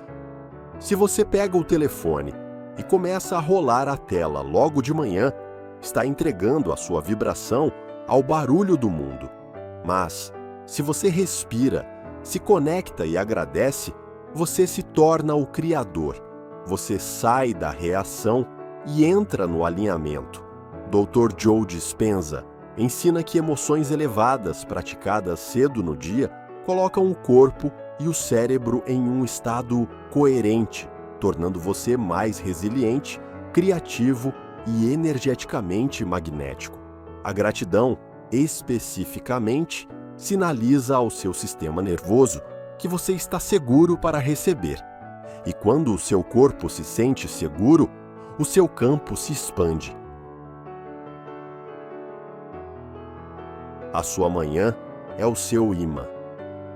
Se você pega o telefone e começa a rolar a tela logo de manhã, está entregando a sua vibração ao barulho do mundo. Mas, se você respira, se conecta e agradece, você se torna o criador. Você sai da reação e entra no alinhamento. Dr. Joe Dispenza ensina que emoções elevadas praticadas cedo no dia colocam o corpo e o cérebro em um estado coerente, tornando você mais resiliente, criativo e energeticamente magnético. A gratidão, especificamente, sinaliza ao seu sistema nervoso que você está seguro para receber. E quando o seu corpo se sente seguro, o seu campo se expande. A sua manhã é o seu imã.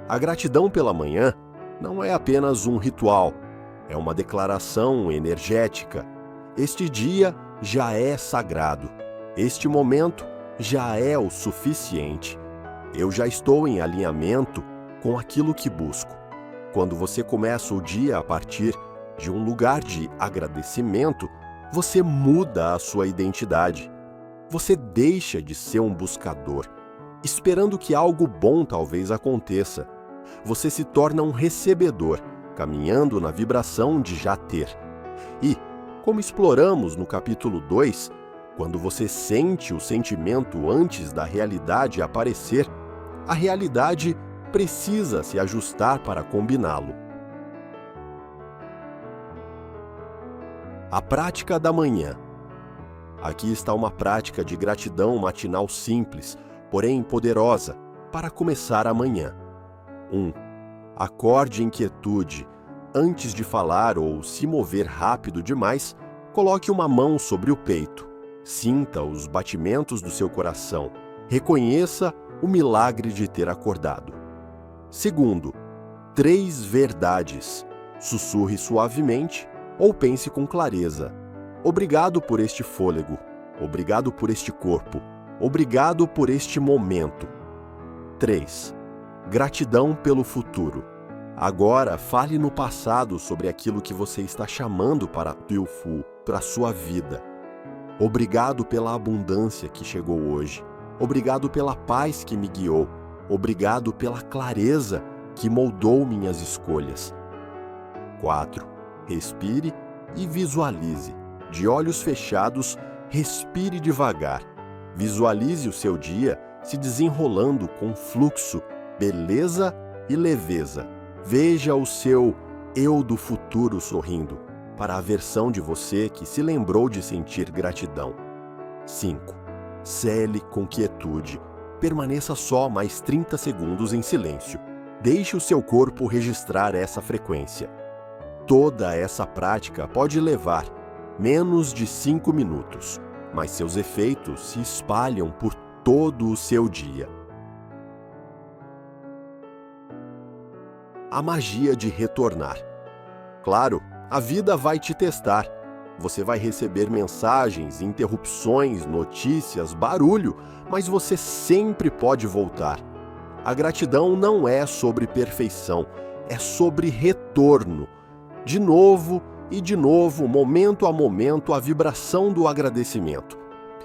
A gratidão pela manhã não é apenas um ritual, é uma declaração energética. Este dia já é sagrado. Este momento já é o suficiente. Eu já estou em alinhamento com aquilo que busco. Quando você começa o dia a partir de um lugar de agradecimento, você muda a sua identidade. Você deixa de ser um buscador, esperando que algo bom talvez aconteça. Você se torna um recebedor, caminhando na vibração de já ter. E, como exploramos no capítulo 2, quando você sente o sentimento antes da realidade aparecer, a realidade precisa se ajustar para combiná-lo. A prática da manhã. Aqui está uma prática de gratidão matinal simples, porém poderosa, para começar a manhã. 1. Acorde em quietude. Antes de falar ou se mover rápido demais, coloque uma mão sobre o peito. Sinta os batimentos do seu coração. Reconheça o milagre de ter acordado. 2. 3 verdades. Sussurre suavemente ou pense com clareza. Obrigado por este fôlego. Obrigado por este corpo. Obrigado por este momento. 3. Gratidão pelo futuro. Agora, fale no passado sobre aquilo que você está chamando para Tuiufu, para a sua vida. Obrigado pela abundância que chegou hoje. Obrigado pela paz que me guiou. Obrigado pela clareza que moldou minhas escolhas. 4. Respire e visualize. De olhos fechados, respire devagar. Visualize o seu dia se desenrolando com fluxo, beleza e leveza. Veja o seu eu do futuro sorrindo para a versão de você que se lembrou de sentir gratidão. 5. Cele com quietude. Permaneça só mais 30 segundos em silêncio. Deixe o seu corpo registrar essa frequência. Toda essa prática pode levar menos de 5 minutos, mas seus efeitos se espalham por todo o seu dia. A magia de retornar. Claro, a vida vai te testar. Você vai receber mensagens, interrupções, notícias, barulho, mas você sempre pode voltar. A gratidão não é sobre perfeição, é sobre retorno. De novo e de novo, momento a momento, a vibração do agradecimento.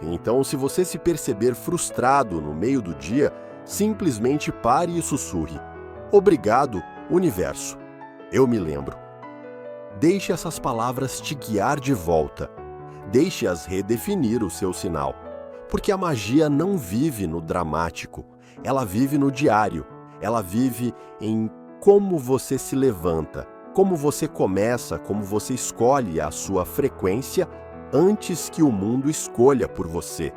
Então, se você se perceber frustrado no meio do dia, simplesmente pare e sussurre: obrigado, universo. Eu me lembro. Deixe essas palavras te guiar de volta. Deixe-as redefinir o seu sinal. Porque a magia não vive no dramático. Ela vive no diário. Ela vive em como você se levanta, como você começa, como você escolhe a sua frequência antes que o mundo escolha por você.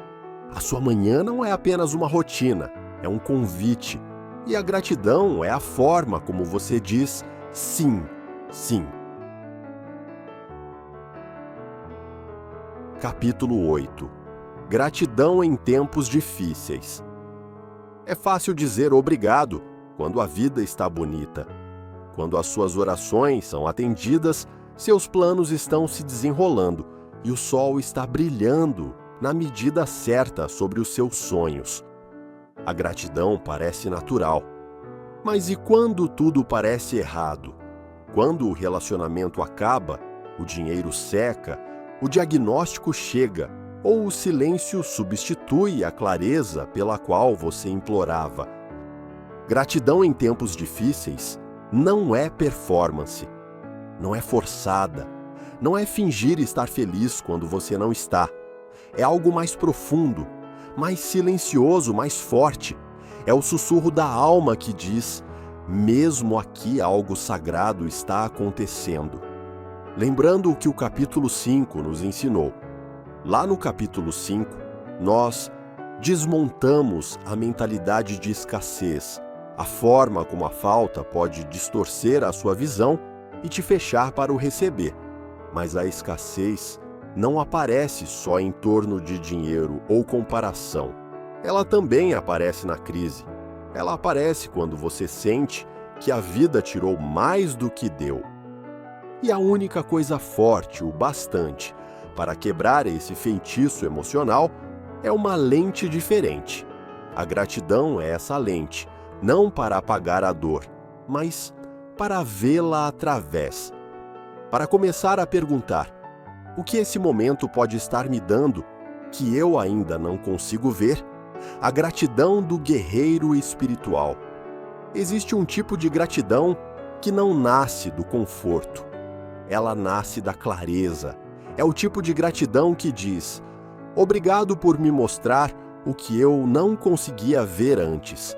A sua manhã não é apenas uma rotina, é um convite. E a gratidão é a forma como você diz sim, sim. Capítulo 8. Gratidão em tempos difíceis. É fácil dizer obrigado quando a vida está bonita. Quando as suas orações são atendidas, seus planos estão se desenrolando e o sol está brilhando na medida certa sobre os seus sonhos. A gratidão parece natural. Mas e quando tudo parece errado? Quando o relacionamento acaba, o dinheiro seca, o diagnóstico chega, ou o silêncio substitui a clareza pela qual você implorava. Gratidão em tempos difíceis não é performance, não é forçada, não é fingir estar feliz quando você não está. É algo mais profundo, mais silencioso, mais forte. É o sussurro da alma que diz: mesmo aqui algo sagrado está acontecendo. Lembrando o que o capítulo 5 nos ensinou. Lá no capítulo 5, nós desmontamos a mentalidade de escassez, a forma como a falta pode distorcer a sua visão e te fechar para o receber. Mas a escassez não aparece só em torno de dinheiro ou comparação. Ela também aparece na crise. Ela aparece quando você sente que a vida tirou mais do que deu. E a única coisa forte o bastante para quebrar esse feitiço emocional é uma lente diferente. A gratidão é essa lente, não para apagar a dor, mas para vê-la através. Para começar a perguntar: o que esse momento pode estar me dando que eu ainda não consigo ver? A gratidão do guerreiro espiritual. Existe um tipo de gratidão que não nasce do conforto. Ela nasce da clareza. É o tipo de gratidão que diz: obrigado por me mostrar o que eu não conseguia ver antes.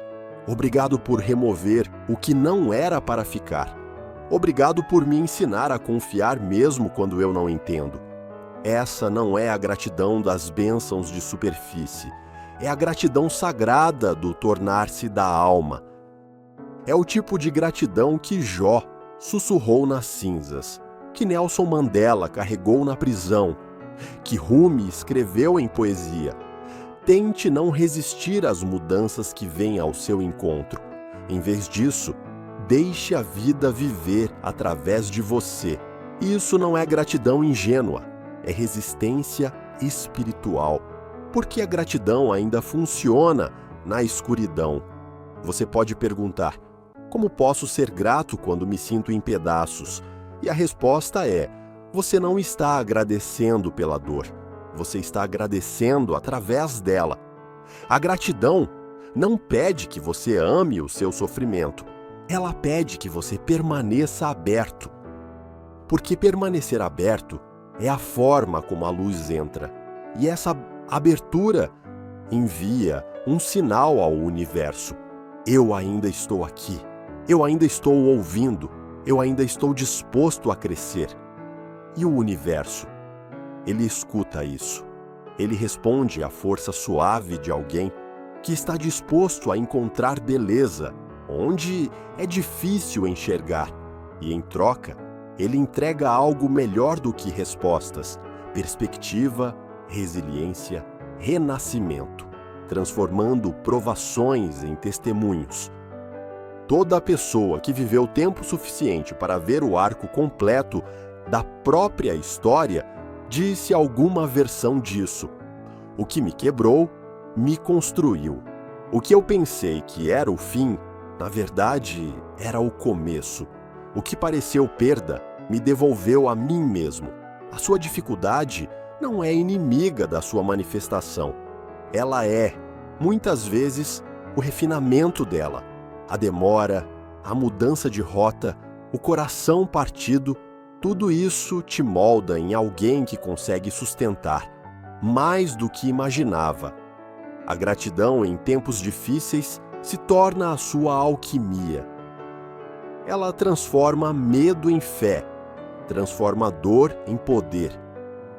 Obrigado por remover o que não era para ficar. Obrigado por me ensinar a confiar mesmo quando eu não entendo. Essa não é a gratidão das bênçãos de superfície. É a gratidão sagrada do tornar-se da alma. É o tipo de gratidão que Jó sussurrou nas cinzas, que Nelson Mandela carregou na prisão, que Rumi escreveu em poesia. Tente não resistir às mudanças que vêm ao seu encontro. Em vez disso, deixe a vida viver através de você. Isso não é gratidão ingênua, é resistência espiritual. Porque a gratidão ainda funciona na escuridão. Você pode perguntar: como posso ser grato quando me sinto em pedaços? E a resposta é: você não está agradecendo pela dor. Você está agradecendo através dela. A gratidão não pede que você ame o seu sofrimento. Ela pede que você permaneça aberto. Porque permanecer aberto é a forma como a luz entra. E essa abertura envia um sinal ao universo. Eu ainda estou aqui. Eu ainda estou ouvindo. Eu ainda estou disposto a crescer. E o universo? Ele escuta isso. Ele responde à força suave de alguém que está disposto a encontrar beleza onde é difícil enxergar. E em troca, ele entrega algo melhor do que respostas: perspectiva, resiliência, renascimento, transformando provações em testemunhos. Toda pessoa que viveu tempo suficiente para ver o arco completo da própria história disse alguma versão disso. O que me quebrou, me construiu. O que eu pensei que era o fim, na verdade, era o começo. O que pareceu perda, me devolveu a mim mesmo. A sua dificuldade não é inimiga da sua manifestação. Ela é, muitas vezes, o refinamento dela. A demora, a mudança de rota, o coração partido, tudo isso te molda em alguém que consegue sustentar mais do que imaginava. A gratidão em tempos difíceis se torna a sua alquimia. Ela transforma medo em fé, transforma dor em poder,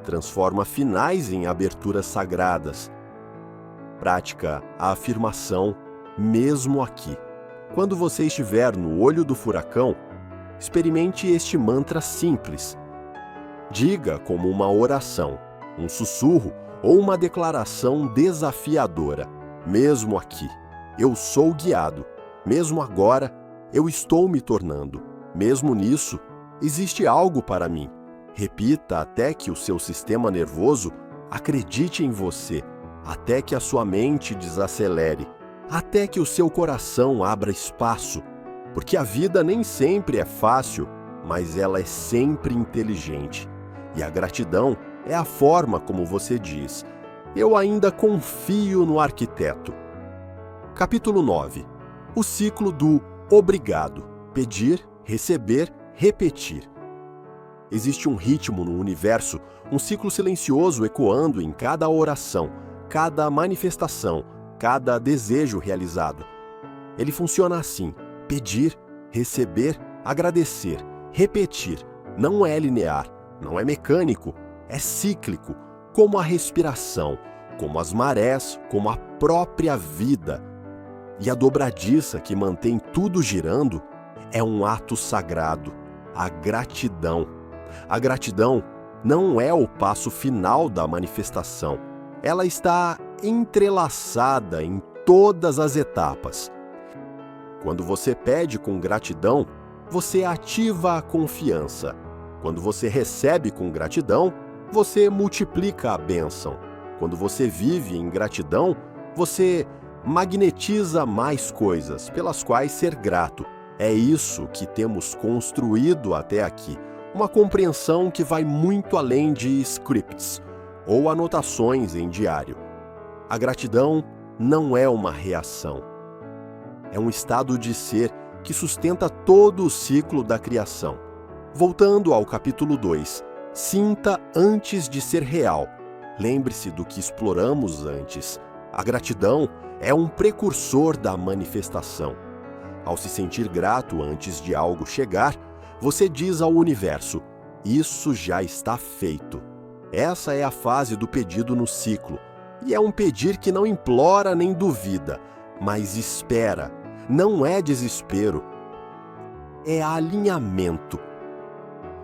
transforma finais em aberturas sagradas. Prática a afirmação, mesmo aqui. Quando você estiver no olho do furacão, experimente este mantra simples. Diga como uma oração, um sussurro ou uma declaração desafiadora. Mesmo aqui, eu sou guiado. Mesmo agora, eu estou me tornando. Mesmo nisso, existe algo para mim. Repita até que o seu sistema nervoso acredite em você, até que a sua mente desacelere, até que o seu coração abra espaço. Porque a vida nem sempre é fácil, mas ela é sempre inteligente. E a gratidão é a forma como você diz: eu ainda confio no arquiteto. Capítulo 9. O ciclo do obrigado. Pedir, receber, repetir. Existe um ritmo no universo, um ciclo silencioso ecoando em cada oração, cada manifestação, cada desejo realizado. Ele funciona assim: pedir, receber, agradecer, repetir. Não é linear, não é mecânico, é cíclico, como a respiração, como as marés, como a própria vida. E a dobradiça que mantém tudo girando é um ato sagrado, a gratidão. A gratidão não é o passo final da manifestação. Ela está entrelaçada em todas as etapas. Quando você pede com gratidão, você ativa a confiança. Quando você recebe com gratidão, você multiplica a bênção. Quando você vive em gratidão, você magnetiza mais coisas pelas quais ser grato. É isso que temos construído até aqui. Uma compreensão que vai muito além de scripts ou anotações em diário. A gratidão não é uma reação. É um estado de ser que sustenta todo o ciclo da criação. Voltando ao capítulo 2, sinta antes de ser real. Lembre-se do que exploramos antes. A gratidão é um precursor da manifestação. Ao se sentir grato antes de algo chegar, você diz ao universo: isso já está feito. Essa é a fase do pedido no ciclo. E é um pedir que não implora nem duvida, mas espera. Não é desespero. É alinhamento.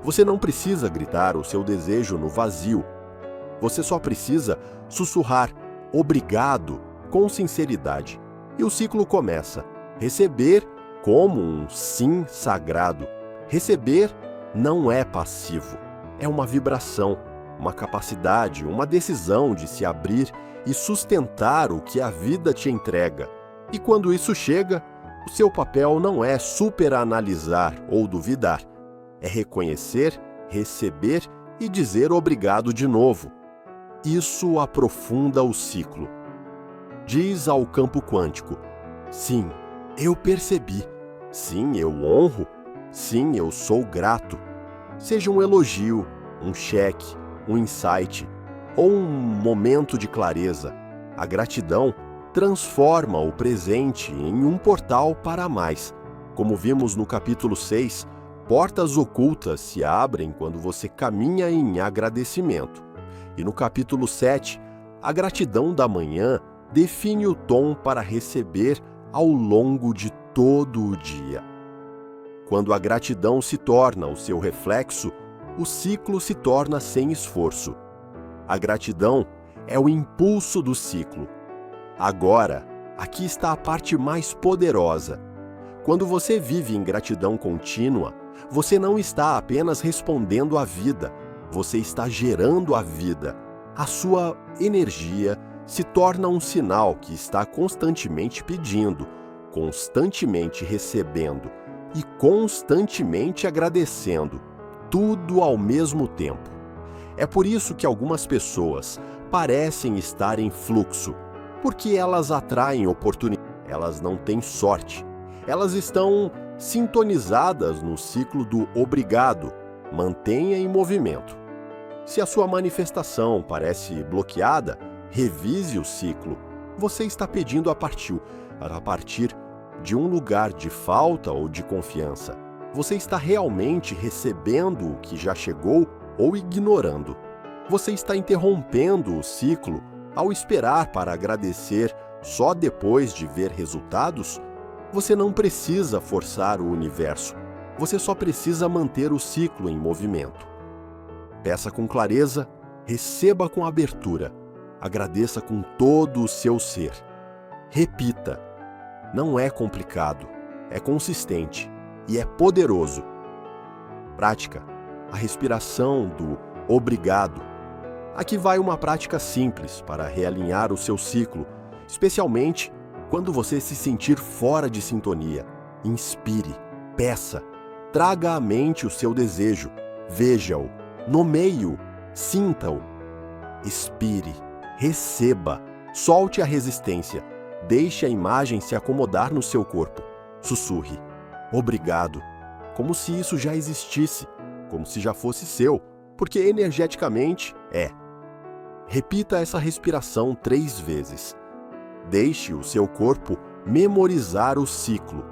Você não precisa gritar o seu desejo no vazio. Você só precisa sussurrar obrigado com sinceridade. E o ciclo começa. Receber como um sim sagrado. Receber não é passivo. É uma vibração. uma capacidade, uma decisão de se abrir e sustentar o que a vida te entrega. E quando isso chega, o seu papel não é superanalisar ou duvidar, é reconhecer, receber e dizer obrigado de novo. Isso aprofunda o ciclo. Diz ao campo quântico: sim, eu percebi. Sim, eu honro. Sim, eu sou grato. Seja um elogio, um cheque, um insight ou um momento de clareza, a gratidão transforma o presente em um portal para mais. Como vimos no capítulo 6, portas ocultas se abrem quando você caminha em agradecimento. E no capítulo 7, a gratidão da manhã define o tom para receber ao longo de todo o dia. Quando a gratidão se torna o seu reflexo, o ciclo se torna sem esforço. A gratidão é o impulso do ciclo. Agora, aqui está a parte mais poderosa. Quando você vive em gratidão contínua, você não está apenas respondendo à vida, você está gerando a vida. A sua energia se torna um sinal que está constantemente pedindo, constantemente recebendo e constantemente agradecendo, tudo ao mesmo tempo. É por isso que algumas pessoas parecem estar em fluxo, porque elas atraem oportunidades, elas não têm sorte. Elas estão sintonizadas no ciclo do obrigado, mantenha em movimento. Se a sua manifestação parece bloqueada, revise o ciclo. Você está pedindo a partir de um lugar de falta ou de confiança. Você está realmente recebendo o que já chegou ou ignorando. Você está interrompendo o ciclo ao esperar para agradecer só depois de ver resultados? Você não precisa forçar o universo. Você só precisa manter o ciclo em movimento. Peça com clareza, receba com abertura. Agradeça com todo o seu ser. Repita. Não é complicado, é consistente e é poderoso. Prática. A respiração do obrigado. Aqui vai uma prática simples para realinhar o seu ciclo, especialmente quando você se sentir fora de sintonia. Inspire, peça, traga à mente o seu desejo, veja-o, nomeie-o, sinta-o. Expire, receba, solte a resistência, deixe a imagem se acomodar no seu corpo. Sussurre, obrigado, como se isso já existisse, como se já fosse seu, porque energeticamente é. Repita essa respiração 3 vezes. Deixe o seu corpo memorizar o ciclo.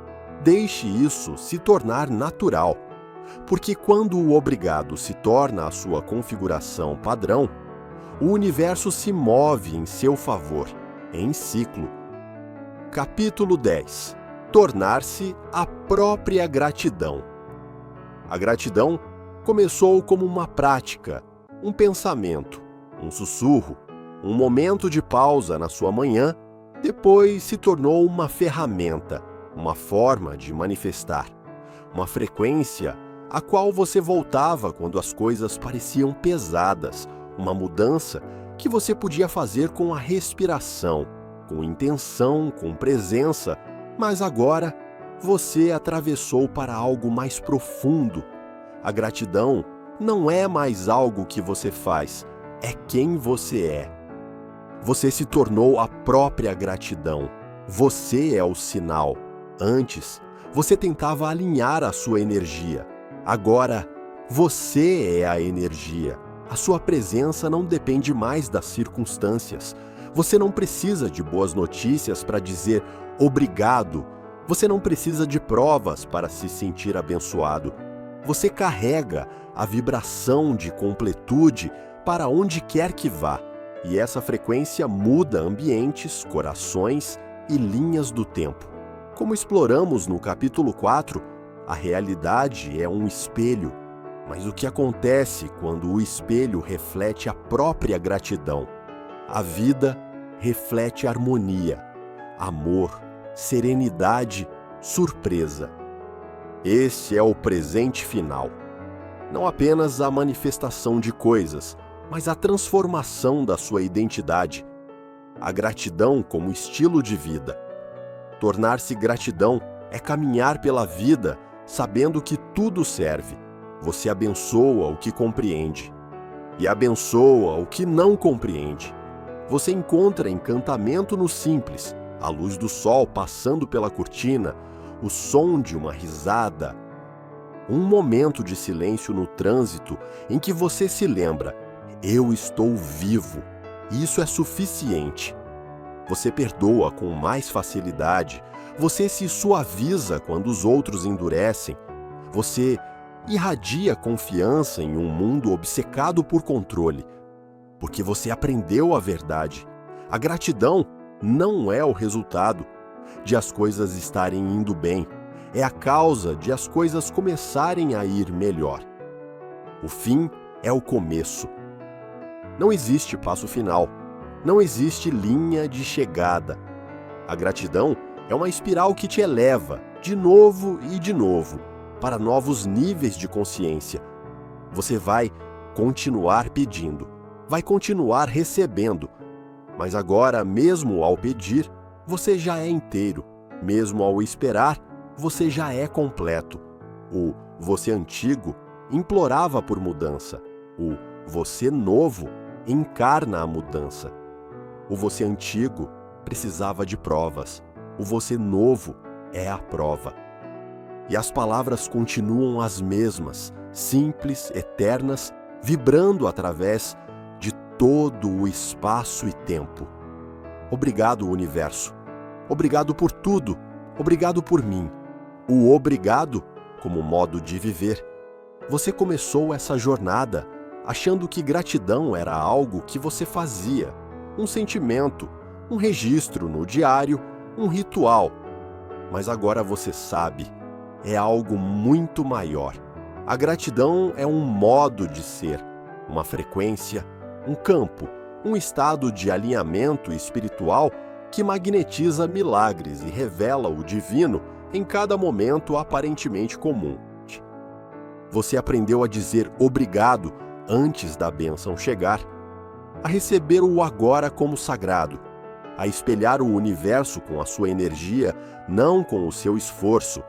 Deixe isso se tornar natural. Porque quando o obrigado se torna a sua configuração padrão, o universo se move em seu favor, em ciclo. Capítulo 10. Tornar-se a própria gratidão. A gratidão começou como uma prática, um pensamento, um sussurro, um momento de pausa na sua manhã, depois se tornou uma ferramenta, uma forma de manifestar, uma frequência a qual você voltava quando as coisas pareciam pesadas, uma mudança que você podia fazer com a respiração, com intenção, com presença, mas agora você atravessou para algo mais profundo. A gratidão não é mais algo que você faz, é quem você é. Você se tornou a própria gratidão. Você é o sinal. Antes, você tentava alinhar a sua energia. Agora, você é a energia. A sua presença não depende mais das circunstâncias. Você não precisa de boas notícias para dizer obrigado. Você não precisa de provas para se sentir abençoado. Você carrega a vibração de completude para onde quer que vá. E essa frequência muda ambientes, corações e linhas do tempo. Como exploramos no capítulo 4, a realidade é um espelho. Mas o que acontece quando o espelho reflete a própria gratidão? A vida reflete harmonia, amor, serenidade, surpresa. Esse é o presente final. Não apenas a manifestação de coisas, mas a transformação da sua identidade. A gratidão como estilo de vida. Tornar-se gratidão é caminhar pela vida sabendo que tudo serve. Você abençoa o que compreende e abençoa o que não compreende. Você encontra encantamento no simples, a luz do sol passando pela cortina, o som de uma risada, um momento de silêncio no trânsito em que você se lembra: eu estou vivo, e isso é suficiente. Você perdoa com mais facilidade, você se suaviza quando os outros endurecem, você irradia confiança em um mundo obcecado por controle, porque você aprendeu a verdade. A gratidão não é o resultado de as coisas estarem indo bem, é a causa de as coisas começarem a ir melhor. O fim é o começo. Não existe passo final, não existe linha de chegada. A gratidão é uma espiral que te eleva, de novo e de novo, para novos níveis de consciência. Você vai continuar pedindo, vai continuar recebendo, mas agora, mesmo ao pedir, você já é inteiro. Mesmo ao esperar, você já é completo. O você antigo implorava por mudança. O você novo encarna a mudança. O você antigo precisava de provas. O você novo é a prova. E as palavras continuam as mesmas, simples, eternas, vibrando através de todo o espaço e tempo. Obrigado, universo. Obrigado por tudo. Obrigado por mim. O obrigado como modo de viver. Você começou essa jornada achando que gratidão era algo que você fazia, um sentimento, um registro no diário, um ritual. Mas agora você sabe, é algo muito maior. A gratidão é um modo de ser, uma frequência, um campo, um estado de alinhamento espiritual que magnetiza milagres e revela o divino em cada momento aparentemente comum. Você aprendeu a dizer obrigado antes da bênção chegar, a receber o agora como sagrado, a espelhar o universo com a sua energia, não com o seu esforço,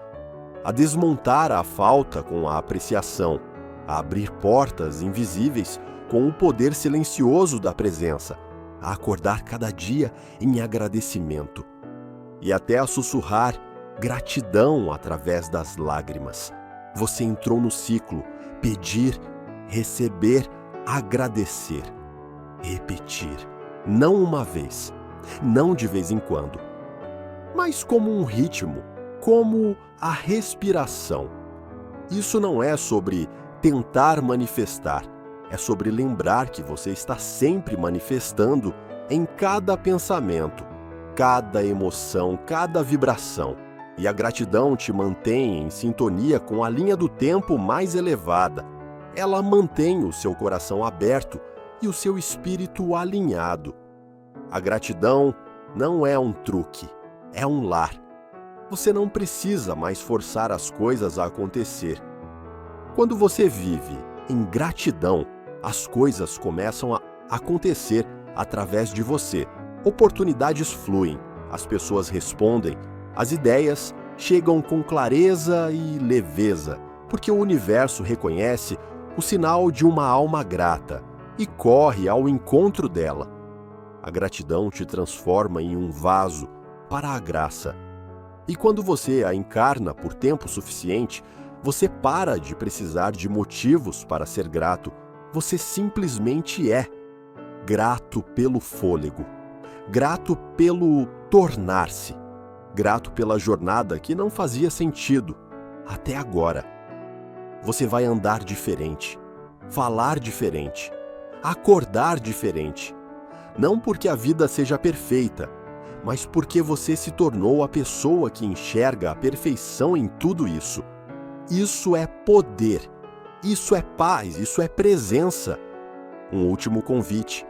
a desmontar a falta com a apreciação, a abrir portas invisíveis com o poder silencioso da presença, a acordar cada dia em agradecimento e até a sussurrar gratidão através das lágrimas. Você entrou no ciclo: pedir, receber, agradecer, repetir, não uma vez, não de vez em quando, mas como um ritmo, como a respiração. Isso não é sobre tentar manifestar, é sobre lembrar que você está sempre manifestando em cada pensamento, cada emoção, cada vibração. E a gratidão te mantém em sintonia com a linha do tempo mais elevada. Ela mantém o seu coração aberto e o seu espírito alinhado. A gratidão não é um truque, é um lar. Você não precisa mais forçar as coisas a acontecer. Quando você vive em gratidão, as coisas começam a acontecer através de você. Oportunidades fluem, as pessoas respondem, as ideias chegam com clareza e leveza, porque o universo reconhece o sinal de uma alma grata e corre ao encontro dela. A gratidão te transforma em um vaso para a graça. E quando você a encarna por tempo suficiente, você para de precisar de motivos para ser grato. Você simplesmente é grato pelo fôlego, grato pelo tornar-se, grato pela jornada que não fazia sentido até agora. Você vai andar diferente, falar diferente, acordar diferente. Não porque a vida seja perfeita, mas porque você se tornou a pessoa que enxerga a perfeição em tudo isso. Isso é poder, isso é paz, isso é presença. Um último convite.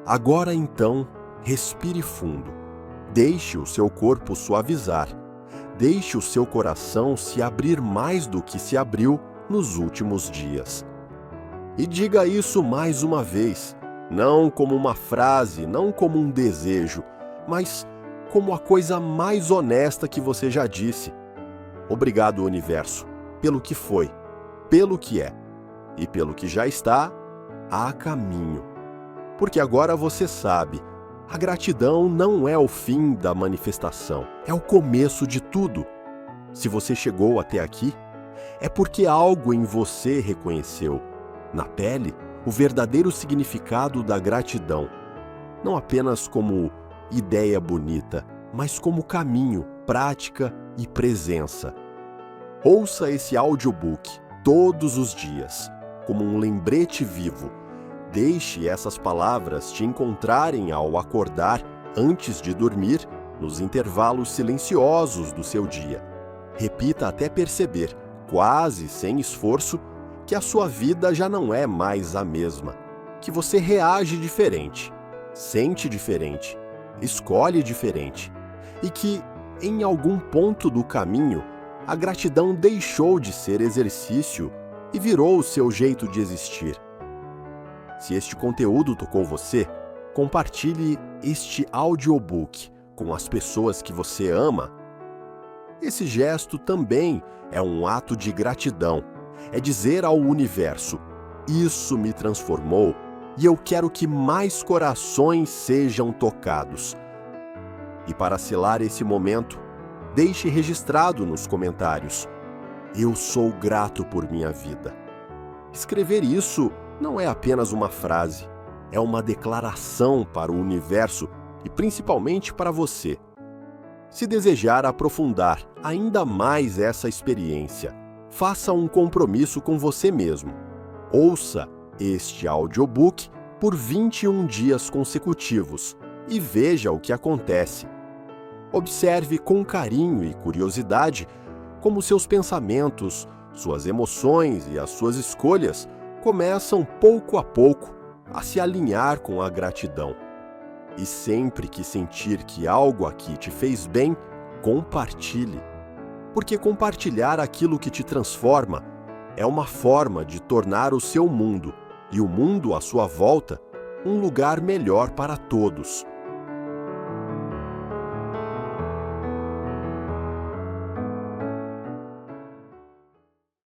Agora então, respire fundo. Deixe o seu corpo suavizar. Deixe o seu coração se abrir mais do que se abriu nos últimos dias. E diga isso mais uma vez, não como uma frase, não como um desejo, mas como a coisa mais honesta que você já disse. Obrigado, universo, pelo que foi, pelo que é e pelo que já está a caminho. Porque agora você sabe, a gratidão não é o fim da manifestação, é o começo de tudo. Se você chegou até aqui, é porque algo em você reconheceu, na pele, o verdadeiro significado da gratidão. Não apenas como ideia bonita, mas como caminho, prática e presença. Ouça esse audiobook todos os dias, como um lembrete vivo. Deixe essas palavras te encontrarem ao acordar, antes de dormir, nos intervalos silenciosos do seu dia. Repita até perceber, quase sem esforço, que a sua vida já não é mais a mesma, que você reage diferente, sente diferente, escolhe diferente e que, em algum ponto do caminho, a gratidão deixou de ser exercício e virou o seu jeito de existir. Se este conteúdo tocou você, compartilhe este audiobook com as pessoas que você ama. Esse gesto também é um ato de gratidão. É dizer ao universo: isso me transformou e eu quero que mais corações sejam tocados. E para selar esse momento, deixe registrado nos comentários: eu sou grato por minha vida. Escrever isso não é apenas uma frase, é uma declaração para o universo e principalmente para você. Se desejar aprofundar ainda mais essa experiência, faça um compromisso com você mesmo. Ouça este audiobook por 21 dias consecutivos e veja o que acontece. Observe com carinho e curiosidade como seus pensamentos, suas emoções e as suas escolhas começam pouco a pouco a se alinhar com a gratidão. E sempre que sentir que algo aqui te fez bem, compartilhe. Porque compartilhar aquilo que te transforma é uma forma de tornar o seu mundo e o mundo à sua volta um lugar melhor para todos.